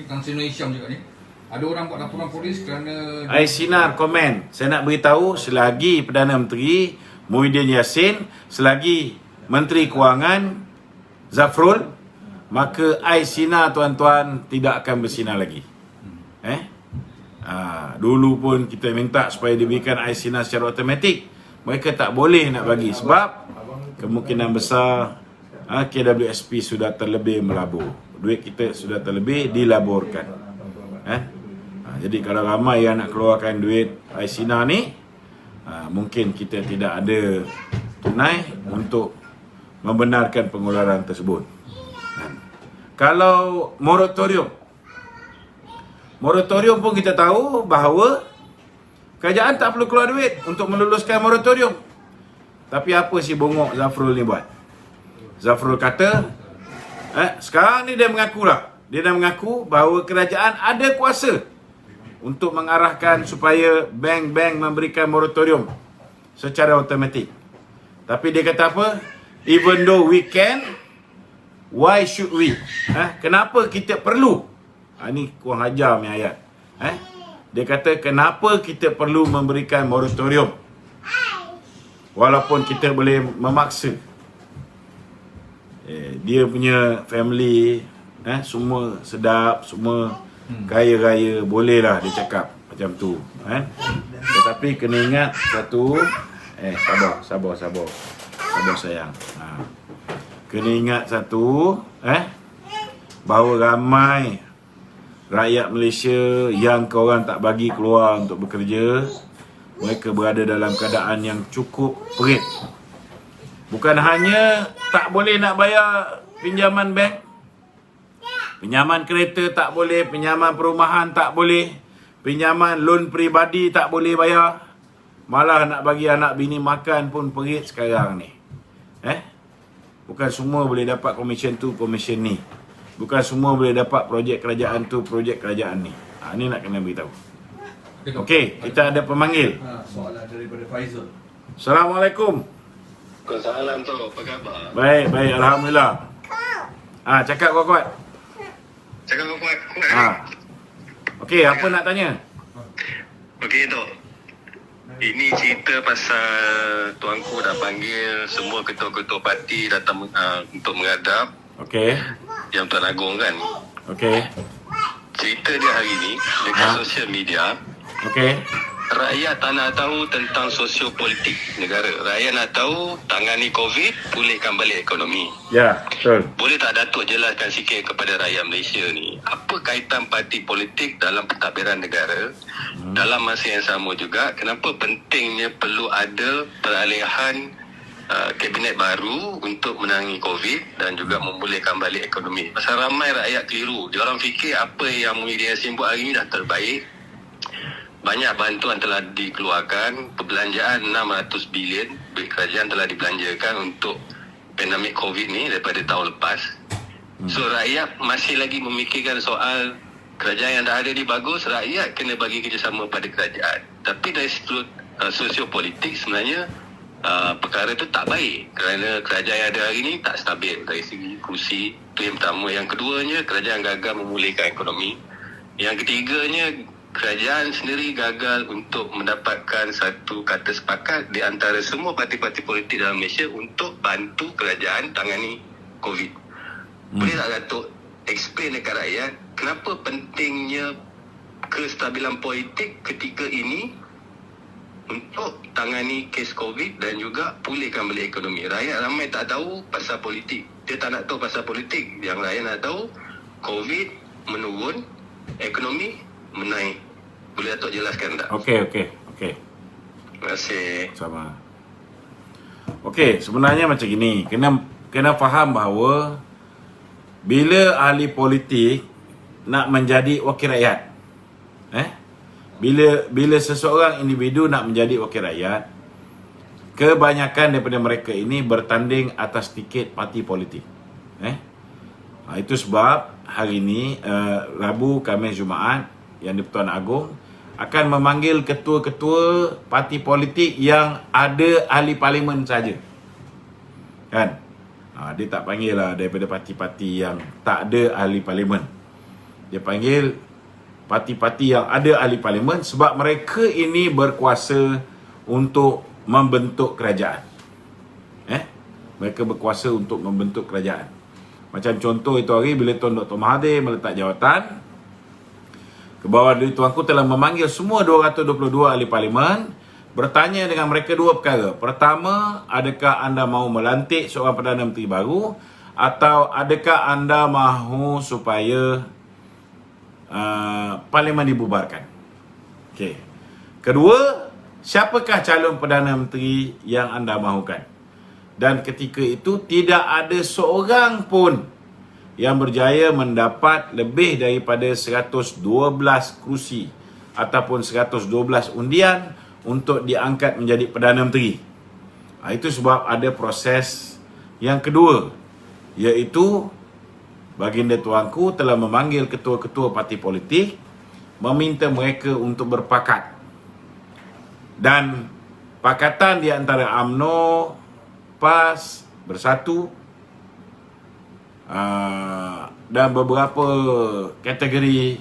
Tan Sri Nur Hisham juga ni. Ada orang buat laporan polis kerana Sinar komen. Saya nak beritahu, selagi Perdana Menteri Muhyiddin Yassin, selagi Menteri Kewangan Zafrul, maka Sinar tuan-tuan tidak akan bersinar lagi. Dulu pun kita minta supaya diberikan Sinar secara automatik. Mereka tak boleh nak bagi sebab kemungkinan besar KWSP sudah terlebih melabur. Duit kita sudah terlebih dilaburkan. Jadi kalau ramai yang nak keluarkan duit Sinar ni, mungkin kita tidak ada tunai untuk membenarkan pengeluaran tersebut. Kalau moratorium pun kita tahu bahawa kerajaan tak perlu keluar duit untuk meluluskan moratorium. Tapi apa si bongok Zafrul ni buat? Zafrul kata, sekarang ni dia mengaku lah dia dah mengaku bahawa kerajaan ada kuasa untuk mengarahkan supaya bank-bank memberikan moratorium secara automatik. Tapi dia kata apa? Even though we can, why should we? Kenapa kita perlu? Ini kurang ajar punya ayat. Dia kata kenapa kita perlu memberikan moratorium walaupun kita boleh memaksa. Dia punya family semua sedap, semua kaya-raya, bolehlah dia cakap macam tu. Tetapi kena ingat satu, sabar sayang. Kena ingat satu, bahawa ramai rakyat Malaysia yang korang tak bagi keluar untuk bekerja, mereka berada dalam keadaan yang cukup perit. Bukan hanya tak boleh nak bayar pinjaman bank, pinjaman kereta tak boleh, pinjaman perumahan tak boleh, pinjaman loan peribadi tak boleh bayar, malah nak bagi anak bini makan pun perit sekarang ni. Bukan semua boleh dapat komisen tu, komisen ni. Bukan semua boleh dapat projek kerajaan tu, projek kerajaan ni. Ni nak kena beritahu. Okey, kita ada pemanggil. Soalan daripada Faizal. Assalamualaikum. Waalaikumsalam tu, apa khabar? Baik, alhamdulillah. Cakap kuat-kuat. Cakap kuat. Okey, apa nak tanya? Okey tu. Ini cerita pasal tuanku dah panggil semua ketua-ketua parti datang untuk menghadap. Okey. Yang Tuan Agong kan. Okey. Cerita dia hari ni dekat sosial media. Okey. Rakyat tak nak tahu tentang sosiopolitik negara. Rakyat nak tahu tangani COVID, pulihkan balik ekonomi. Ya, betul. Boleh tak Datuk jelaskan sikit kepada rakyat Malaysia ni, apa kaitan parti politik dalam pentadbiran negara? Dalam masa yang sama juga, kenapa pentingnya perlu ada peralihan kabinet baru untuk menangani COVID dan juga memulihkan balik ekonomi? Pasal ramai rakyat keliru. Diorang fikir apa yang Muhyiddin Yassin buat hari ini dah terbaik. Banyak bantuan telah dikeluarkan, perbelanjaan 600 bilion kerajaan telah dibelanjakan untuk pandemik COVID ni daripada tahun lepas. So rakyat masih lagi memikirkan soal kerajaan yang dah ada ni bagus, rakyat kena bagi kerjasama pada kerajaan. Tapi dari sudut sosiopolitik sebenarnya perkara tu tak baik kerana kerajaan yang ada hari ni tak stabil dari segi kursi. Itu yang pertama. Yang keduanya, kerajaan gagal memulihkan ekonomi. Yang ketiganya, kerajaan sendiri gagal untuk mendapatkan satu kata sepakat di antara semua parti-parti politik dalam Malaysia untuk bantu kerajaan tangani COVID. Boleh tak Datuk explain dekat rakyat kenapa pentingnya kestabilan politik ketika ini untuk tangani kes COVID dan juga pulihkan balik ekonomi? Rakyat ramai tak tahu pasal politik. Dia tak nak tahu pasal politik. Yang rakyat nak tahu COVID menurun, ekonomi menaik. Boleh Datuk jelaskan tak? Okey. Terima kasih. Sama. Okey, sebenarnya macam gini. Kena faham bahawa bila ahli politik nak menjadi wakil rakyat, bila seseorang individu nak menjadi wakil rakyat, kebanyakan daripada mereka ini bertanding atas tiket parti politik. Itu sebab hari ini Rabu, Khamis, Jumaat yang di-Pertuan Agong akan memanggil ketua-ketua parti politik yang ada ahli parlimen saja. Kan? Dia tak panggil lah daripada parti-parti yang tak ada ahli parlimen. Dia panggil parti-parti yang ada ahli parlimen sebab mereka ini berkuasa untuk membentuk kerajaan. Mereka berkuasa untuk membentuk kerajaan. Macam contoh itu hari bila Tuan Dr. Mahathir meletak jawatan, ke bawah dari tuanku telah memanggil semua 222 ahli parlimen, bertanya dengan mereka dua perkara. Pertama, adakah anda mahu melantik seorang Perdana Menteri baru atau adakah anda mahu supaya parlimen dibubarkan? Okey. Kedua, siapakah calon Perdana Menteri yang anda mahukan? Dan ketika itu tidak ada seorang pun yang berjaya mendapat lebih daripada 112 kerusi ataupun 112 undian untuk diangkat menjadi Perdana Menteri. Itu sebab ada proses yang kedua, iaitu Baginda Tuanku telah memanggil ketua-ketua parti politik, meminta mereka untuk berpakat. Dan pakatan di antara UMNO, PAS, Bersatu, dan beberapa kategori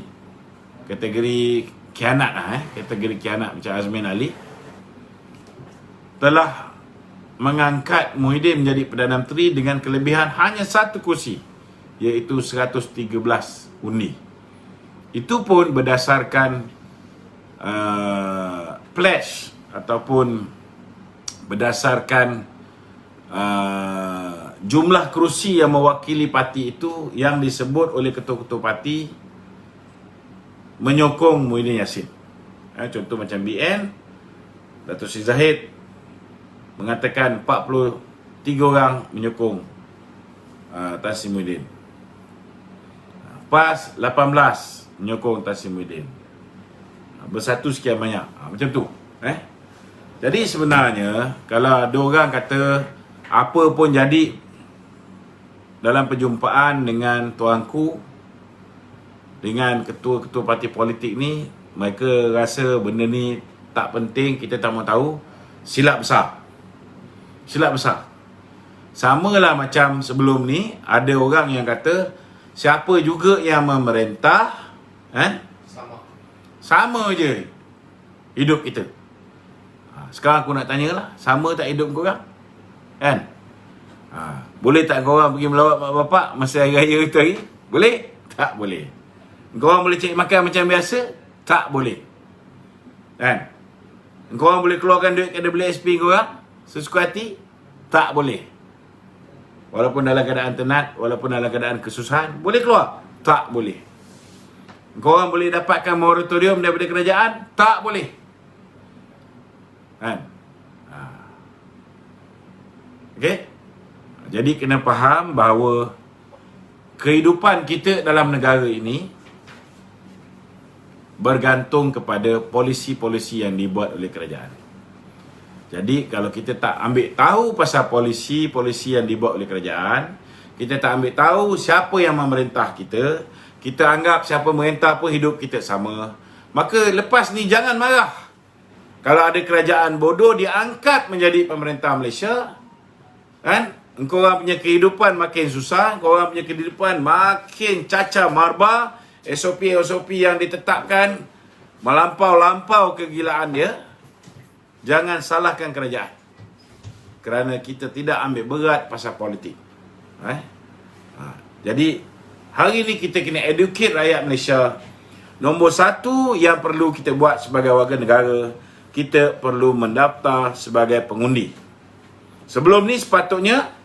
khianat kategori khianat macam Azmin Ali telah mengangkat Muhyiddin menjadi Perdana Menteri dengan kelebihan hanya satu kursi, iaitu 113 undi. Itu pun berdasarkan pledge ataupun berdasarkan jumlah kerusi yang mewakili parti itu yang disebut oleh ketua-ketua parti menyokong Muhyiddin Yassin. Contoh macam BN, Dato' Sri Zahid mengatakan 43 orang menyokong Tan Sri Muhyiddin. PAS 18 menyokong Tan Sri Muhyiddin. Bersatu sekian banyak. Macam tu. Jadi sebenarnya kalau ada orang kata apa pun jadi dalam perjumpaan dengan tuanku, dengan ketua-ketua parti politik ni, mereka rasa benda ni tak penting, kita tak mau tahu, silap besar. Silap besar. Sama lah macam sebelum ni, ada orang yang kata siapa juga yang memerintah, sama je hidup kita. Sekarang aku nak tanyalah, sama tak hidup korang? Kan? Boleh tak korang pergi melawat mak bapak masa hari raya itu hari? Boleh? Tak boleh. Korang boleh cari makan macam biasa? Tak boleh. Kan? Korang boleh keluarkan duit kada beli SP korang sesuka hati? Tak boleh. Walaupun dalam keadaan tenat, walaupun dalam keadaan kesusahan, boleh keluar? Tak boleh. Korang boleh dapatkan moratorium daripada kerajaan? Tak boleh. Kan? Okey? Jadi kena faham bahawa kehidupan kita dalam negara ini bergantung kepada polisi-polisi yang dibuat oleh kerajaan. Jadi kalau kita tak ambil tahu pasal polisi-polisi yang dibuat oleh kerajaan, kita tak ambil tahu siapa yang memerintah kita, kita anggap siapa memerintah pun hidup kita sama, maka lepas ni jangan marah. Kalau ada kerajaan bodoh diangkat menjadi pemerintah Malaysia, kan? Korang punya kehidupan makin susah, korang punya kehidupan makin cacar marba, SOP yang ditetapkan melampau-lampau kegilaan dia. Jangan salahkan kerajaan, kerana kita tidak ambil berat pasal politik. Jadi hari ini kita kena educate rakyat Malaysia. Nombor satu yang perlu kita buat sebagai warga negara, kita perlu mendaftar sebagai pengundi. Sebelum ni sepatutnya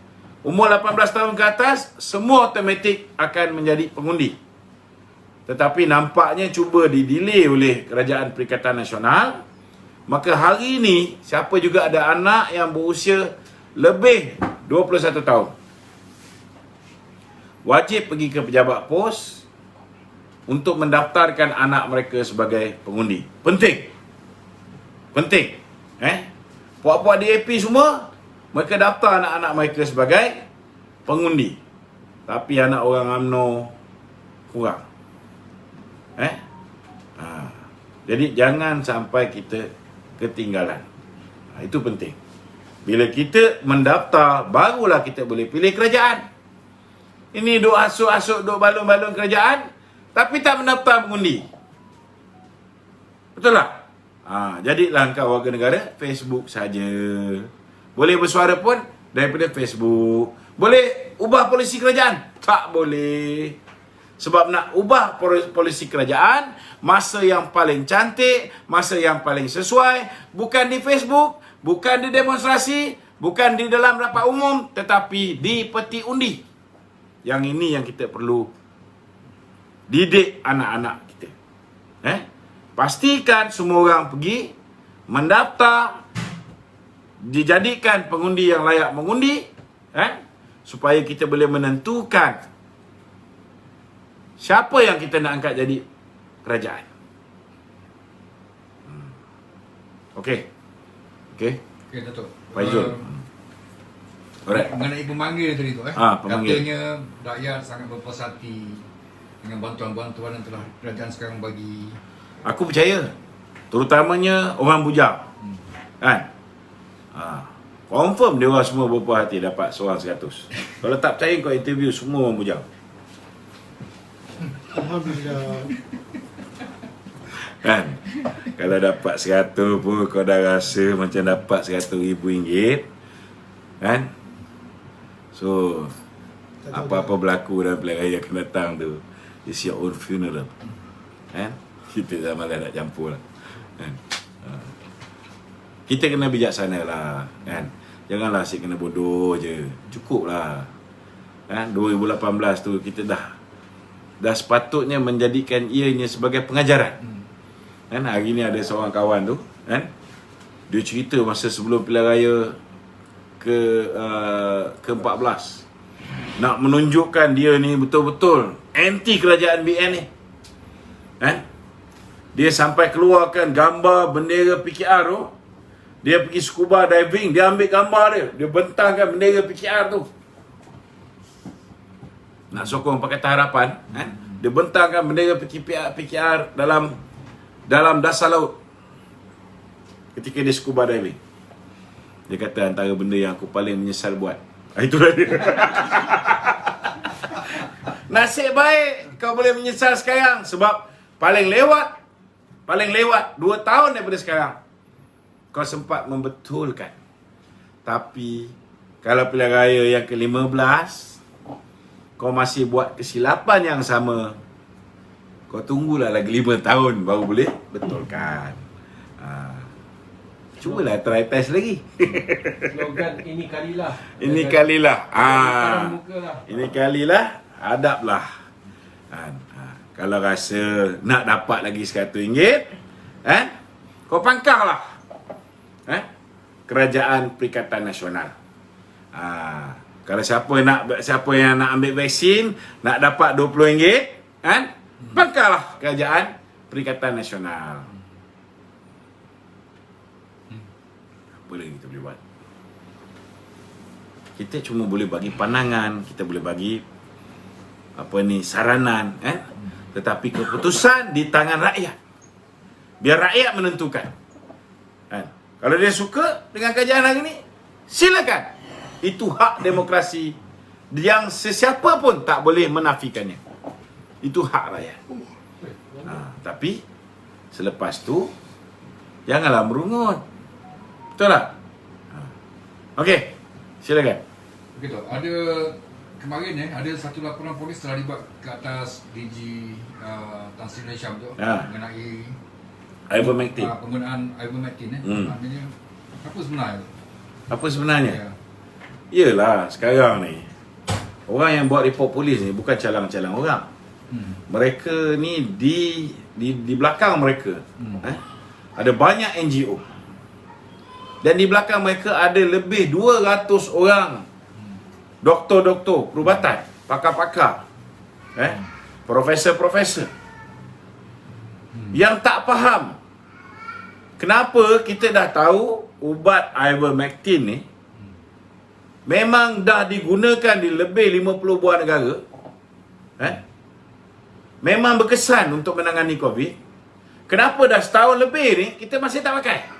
umur 18 tahun ke atas semua automatik akan menjadi pengundi. Tetapi nampaknya cuba didelay oleh Kerajaan Perikatan Nasional. Maka hari ini siapa juga ada anak yang berusia lebih 21 tahun, wajib pergi ke pejabat pos untuk mendaftarkan anak mereka sebagai pengundi. Penting. Penting. Puak-puak DAP semua, mereka daftar anak-anak mereka sebagai pengundi. Tapi anak orang UMNO kurang. Jadi jangan sampai kita ketinggalan. Itu penting. Bila kita mendaftar, barulah kita boleh pilih kerajaan. Ini duk asuk-asuk, duk balon-balon kerajaan, tapi tak mendaftar pengundi. Betul tak? Jadilah engkau warga negara, Facebook saja. Boleh bersuara pun daripada Facebook. Boleh ubah polisi kerajaan? Tak boleh. Sebab nak ubah polisi kerajaan, masa yang paling cantik, masa yang paling sesuai, bukan di Facebook, bukan di demonstrasi, bukan di dalam rapat umum, tetapi di peti undi. Yang ini yang kita perlu didik anak-anak kita. Pastikan semua orang pergi mendaftar, dijadikan pengundi yang layak mengundi, supaya kita boleh menentukan siapa yang kita nak angkat jadi kerajaan. Okey, Okey, Dato'. Faizul. Alright. Mengenai pemanggil tadi tu Pemanggil. katanya rakyat sangat berpuas hati dengan bantuan-bantuan yang telah kerajaan sekarang bagi. Aku percaya. Terutamanya orang bujang. Kan? Confirm dia orang semua berpuas hati dapat seorang 100. Kalau tak percaya kau interview semua orang bujang. Alhamdulillah. Kan? Kalau dapat 100 pun kau dah rasa macam dapat RM100,000. Kan? So, apa-apa berlaku dalam pilihan raya akan datang tu, it's your own funeral. Kan? Kita dah malas nak campur lah. Kan? Kita kena bijaksana lah. Kan? Janganlah asyik kena bodoh je. Cukup lah. Kan? 2018 tu kita dah sepatutnya menjadikan ianya sebagai pengajaran. Kan? Hari ni ada seorang kawan tu, kan? Dia cerita masa sebelum pilihan raya ke-14 nak menunjukkan dia ni betul-betul anti kerajaan BN ni. Kan? Dia sampai keluarkan gambar bendera PKR tu. Dia pergi scuba diving, dia ambil gambar dia bentangkan bendera PKR tu. Nak sokong Pakatan Harapan, kan? Dia bentangkan bendera PKR dalam dasar laut ketika dia scuba diving. Dia kata antara benda yang aku paling menyesal buat. Itulah dia. Nasib baik kau boleh menyesal sekarang sebab paling lewat 2 tahun daripada sekarang kau sempat membetulkan. Tapi kalau pilihan raya yang ke-15 kau masih buat kesilapan yang sama, kau tunggulah lagi 5 tahun baru boleh betulkan. Cubalah try test lagi. Slogan ini kalilah. Ini kalilah. Muka lah. Ini kalilah, hadaplah. Kalau rasa nak dapat lagi RM100, kau pangkahlah. Kerajaan Perikatan Nasional. Kalau siapa yang nak ambil vaksin, nak dapat RM20, pangkahlah Kerajaan Perikatan Nasional. Apa lagi kita boleh buat? Kita cuma boleh bagi pandangan, kita boleh bagi saranan, tetapi keputusan di tangan rakyat. Biar rakyat menentukan. Kalau dia suka dengan kajian hari ni, silakan. Itu hak demokrasi yang sesiapa pun tak boleh menafikannya. Itu hak rakyat. Tapi selepas tu janganlah merungut. Betul tak? Okey, silakan. Okey tu, ada kemarin ada satu laporan polis terlibat ke atas DG Tan Sri Lanka tu mengenai Ivermectin. Penggunaan Ivermectin maknanya apa sebenarnya? Apa sebenarnya? Yalah, sekarang ni orang yang buat report polis ni bukan calang-calang orang. Mereka ni di belakang mereka ada banyak NGO. Dan di belakang mereka ada lebih 200 orang doktor-doktor perubatan, pakar-pakar, profesor-profesor yang tak faham kenapa kita dah tahu ubat Ivermectin ni memang dah digunakan di lebih 50 buah negara, memang berkesan untuk menangani COVID. Kenapa dah setahun lebih ni kita masih tak pakai?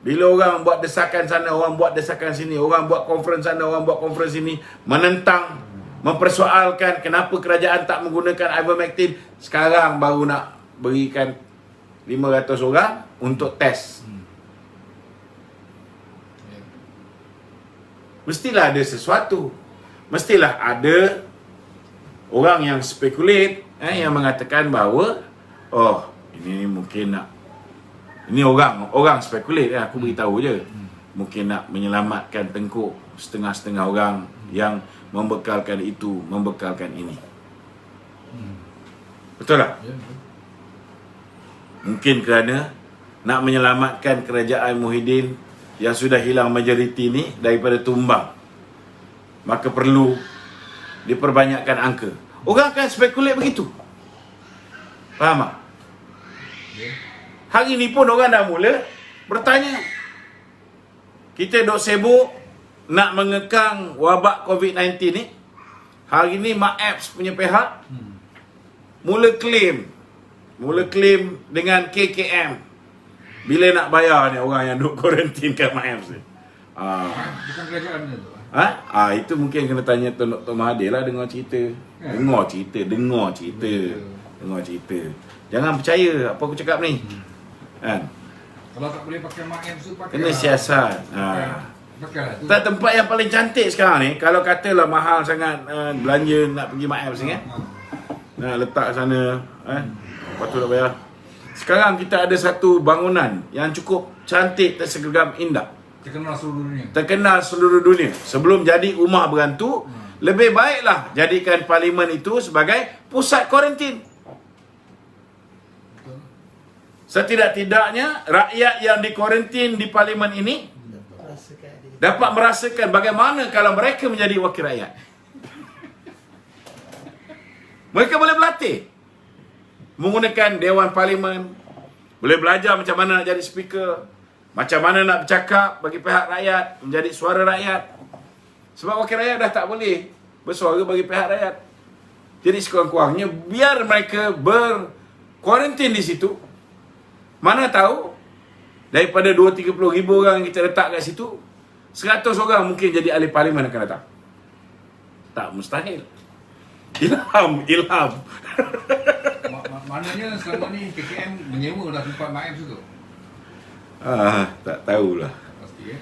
Bila orang buat desakan sana, orang buat desakan sini, orang buat conference sana, orang buat conference sini, menentang, mempersoalkan kenapa kerajaan tak menggunakan Ivermectin, sekarang baru nak berikan 500 orang untuk test. Mestilah ada sesuatu. Mestilah ada orang yang spekulate, yang mengatakan bahawa ini mungkin nak, ini orang spekulate, aku beritahu je. Mungkin nak menyelamatkan tengkuk setengah-setengah orang yang membekalkan itu, membekalkan ini. Betul tak? Mungkin kerana nak menyelamatkan kerajaan Muhyiddin yang sudah hilang majoriti ni daripada tumbang, maka perlu diperbanyakkan angka. Orang akan spekulate begitu. Faham tak? Hari ni pun orang dah mula bertanya, kita dok sibuk nak mengekang wabak COVID-19 ni. Hari ni Mak Apps punya pihak mula claim dengan KKM. Bila nak bayar ni orang yang duk kuarantin kat Mak Apps ni. Bukan kerajaan tu. Itu mungkin kena tanya Dr. Mahathir lah, dengar cerita. Dengar cerita. Jangan percaya apa aku cakap ni. Kan? Kalau tak boleh pakai Mak Apps tu, pakai Kena siasat. Pakailah tu. Tak, tempat yang paling cantik sekarang ni, kalau katalah mahal sangat belanja nak pergi Mak Apps ni, nak letak sana, lepas tu nak bayar. Sekarang kita ada satu bangunan yang cukup cantik, tersergam indah, terkenal seluruh dunia. Sebelum jadi rumah berantu, lebih baiklah jadikan parlimen itu sebagai pusat kuarantin. Setidak-tidaknya rakyat yang dikuarantin di parlimen ini dapat merasakan bagaimana kalau mereka menjadi wakil rakyat. Mereka boleh berlatih menggunakan Dewan Parlimen, boleh belajar macam mana nak jadi speaker, macam mana nak bercakap bagi pihak rakyat, menjadi suara rakyat. Sebab wakil rakyat dah tak boleh bersuara bagi pihak rakyat. Jadi sekurang-kurangnya biar mereka berkuarantin di situ. Mana tahu daripada 2-30 ribu orang yang kita letak kat situ, 100 orang mungkin jadi ahli parlimen akan datang. Tak mustahil. Ilham. Maknanya selama ni KKM menyewa dah tempat Mak Apps tu? Tak tahulah. Pasti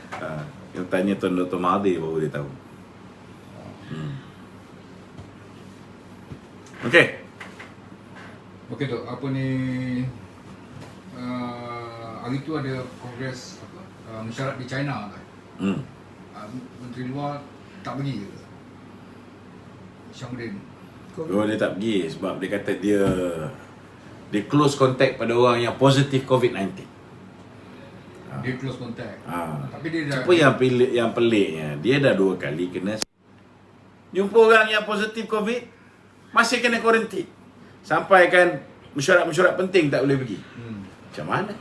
Yang tanya Tuan Dr. Mahathir baru dia tahu. Okey. Okey tu, apa ni, hari tu ada kongres mesyuarat di China kan? Menteri luar tak pergi ke? Syamudin. Dia tak pergi sebab dia kata dia close contact pada orang yang positif COVID-19. Dia close contact. Tapi dia dah... Apa yang peliknya, dia dah 2 kali kena jumpa orang yang positif COVID, masih kena kuarantin. Sampai kan mesyuarat-mesyuarat penting tak boleh pergi. Macam mana?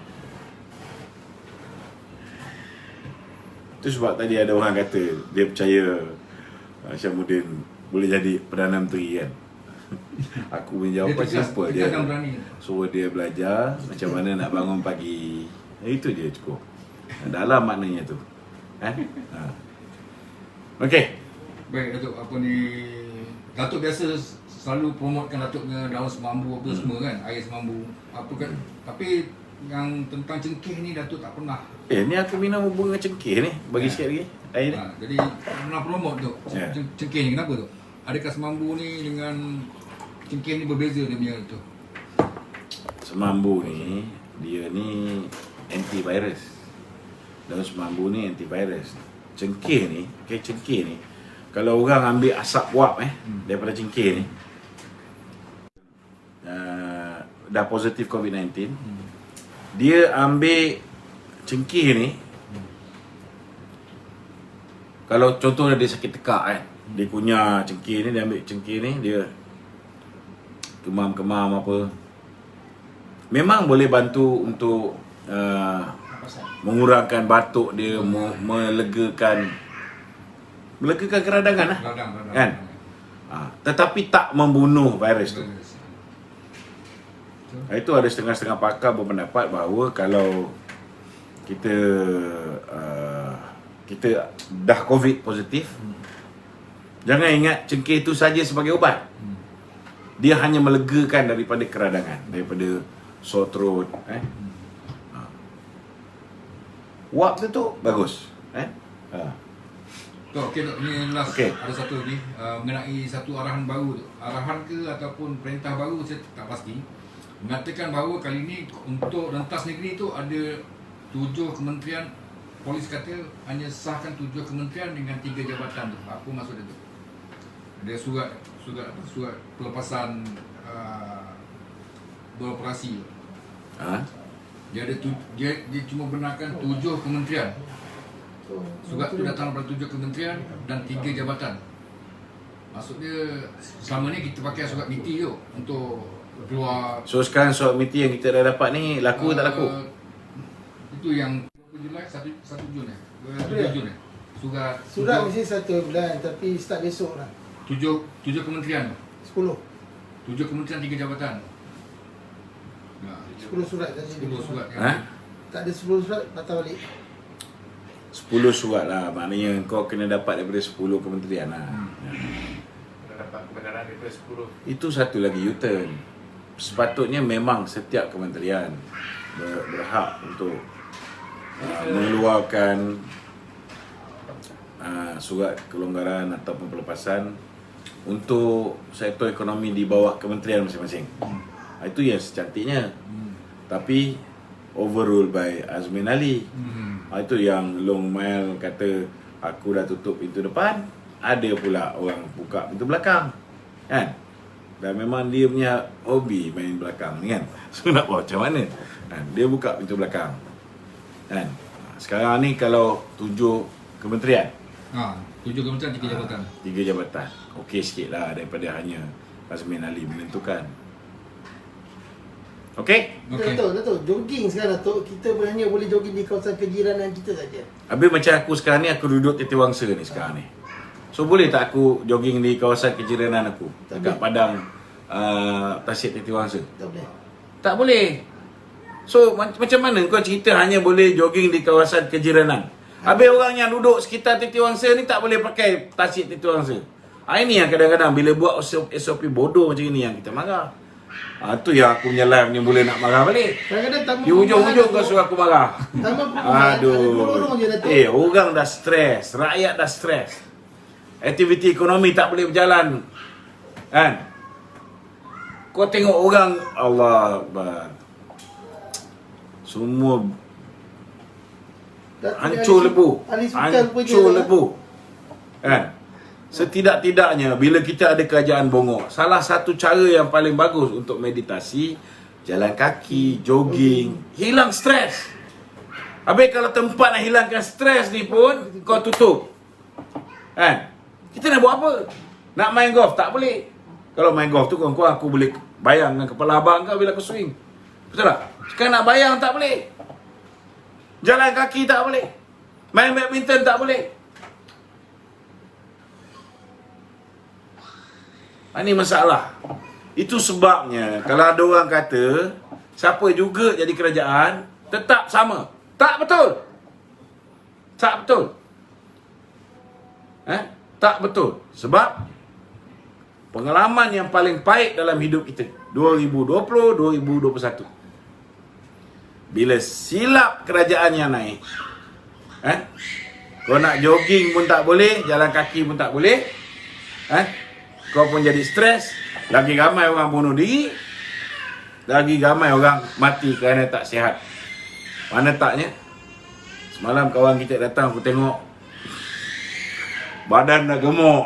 Itu sebab tadi ada orang kata dia percaya Syamudin boleh jadi Perdana Menteri kan. Aku punya jawapan siapa dia. Suruh dia belajar macam mana nak bangun pagi. Itu je cukup. Dalam maknanya tu. Okey. Baik Datuk, apa ni, Datuk biasa selalu promotekan Datuk punya daun semambu apa semua kan, air semambu apa kan. Tapi yang tentang cengkeh ni Datuk tak pernah. Ni aku minum bunga cengkeh ni. Bagi sikit lagi air ni. Jadi tak pernah promote tu. Cengkeh ni kenapa tu? Adakah semambu ni dengan cengkeh ni berbeza dia punya tu? Semambu ni, dia ni antivirus. Daun semambu ni antivirus. Cengkeh ni, cengkeh ni, kalau orang ambil asap wap daripada cengkeh ni, dah positif COVID-19, dia ambil cengkeh ni, kalau contohnya dia sakit tekak dia kunyah cengkeh ni, dia ambil cengkeh ni, dia kemam-kemam apa, memang boleh bantu untuk mengurangkan batuk dia, melegakan keradangan lah. Kan? Tetapi tak membunuh virus tu. Itu ada setengah-setengah pakar berpendapat bahawa kalau kita dah COVID positif, jangan ingat cengkeh itu saja sebagai ubat. Dia hanya melegakan daripada keradangan, daripada sore throat. Wap tu bagus. Okey, ni last ada satu lagi mengenai satu arahan baru tu. Arahan ke ataupun perintah baru saya tak pasti. Mengatakan bahawa kali ini untuk rentas negeri tu ada 7 kementerian. Polis kata hanya sahkan 7 kementerian dengan 3 jabatan tu. Apa maksud dia tu? Ada surat pelepasan beroperasi. Dia cuma benarkan 7 kementerian. Surat tu datang daripada 7 kementerian dan 3 jabatan. Maksudnya selama ni kita pakai surat MITI tu untuk keluar. So sekarang surat MITI yang kita dah dapat ni laku tak laku? Itu yang Julai, 1 Jun Ya. 7 Jun Surat mesti 1 bulan tapi start besok lah. 7 kementerian. 10 kementerian 3 jabatan. 10 surat tadi. 10 surat kan. Ha? Tak ada 10 surat patah balik. 10 surat lah. Maknanya kau kena dapat daripada 10 kementerian lah. Dah dapat kebenaran daripada 10. Itu satu lagi U-turn. Sepatutnya memang setiap kementerian berhak untuk mengeluarkan surat kelonggaran ataupun pelepasan untuk sektor ekonomi di bawah kementerian masing-masing. Itu yang secantiknya. Tapi overruled by Azmin Ali. Itu yang Long Mile kata aku dah tutup pintu depan, ada pula orang buka pintu belakang. Kan? Dan memang dia punya hobi main belakang ni kan. So nak buat macam mana? Kan? Dia buka pintu belakang. Kan? Sekarang ni kalau 7 kementerian, 7 kementerian 3 jabatan. 3 jabatan. Okey sikit lah daripada hanya Azmin Ali menentukan. Okey? Okey. Datuk, jogging sekarang Datuk. Kita hanya boleh jogging di kawasan kejiranan kita saja. Habis macam aku sekarang ni, aku duduk Titi Wangsa ni sekarang ni. So boleh tak aku jogging di kawasan kejiranan aku? Tak Dekat boleh. padang Tasik Titi Wangsa? Tak boleh. Tak boleh. So macam mana kau cerita hanya boleh jogging di kawasan kejiranan? Habis orang yang duduk sekitar Titi Wangsa ni tak boleh pakai Tasik Titi Wangsa. Ini yang kadang-kadang bila buat SOP bodoh macam ni yang kita marah. Tu yang aku punya live ni boleh nak marah balik. Kadang-kadang tamu Di hujung-hujung kau suruh aku marah. Tamu ada lorong je Datuk. Orang dah stres, rakyat dah stres. Aktiviti ekonomi tak boleh berjalan. Kan? Kau tengok orang, Allah Akbar. Semua Datuk hancur ahli- lebu. ahli sultan pun dia Hancur tak- lebu. Kan? Setidak-tidaknya bila kita ada kerajaan bongok, salah satu cara yang paling bagus untuk meditasi, jalan kaki, jogging, hilang stres. Habis kalau tempat nak hilangkan stres ni pun kau tutup. Kan? Kita nak buat apa? Nak main golf tak boleh. Kalau main golf tu kurang-kurang aku boleh bayang dengan kepala abang kau bila aku swing. Betul tak? Sekarang nak bayang tak boleh. Jalan kaki tak boleh. Main badminton tak boleh. Ini masalah. Itu sebabnya kalau ada orang kata siapa juga jadi kerajaan tetap sama. Tak betul. Tak betul. Tak betul. Sebab pengalaman yang paling pahit dalam hidup kita 2020-2021. Bila silap kerajaan yang naik, kau nak jogging pun tak boleh, jalan kaki pun tak boleh, kau pun jadi stres. Lagi ramai orang bunuh diri, lagi ramai orang mati kerana tak sihat. Mana taknya? Semalam kawan kita datang, aku tengok badan dah gemuk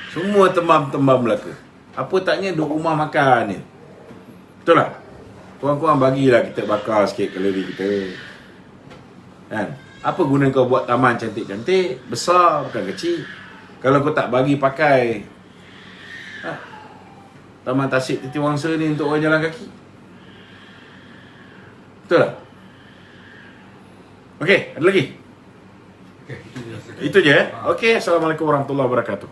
semua tembam-tembam belaka. Apa taknya duduk rumah makan ni? Betul tak? Kurang-kurang bagilah kita bakar sikit kalori kita. Kan? Apa guna kau buat taman cantik-cantik, besar bukan kecil, kalau kau tak bagi pakai Taman Tasik Titi Wangsa ni untuk orang jalan kaki? Betul tak? Okey, ada lagi? Okey, itu je. Itu je. Okey, Assalamualaikum warahmatullahi wabarakatuh.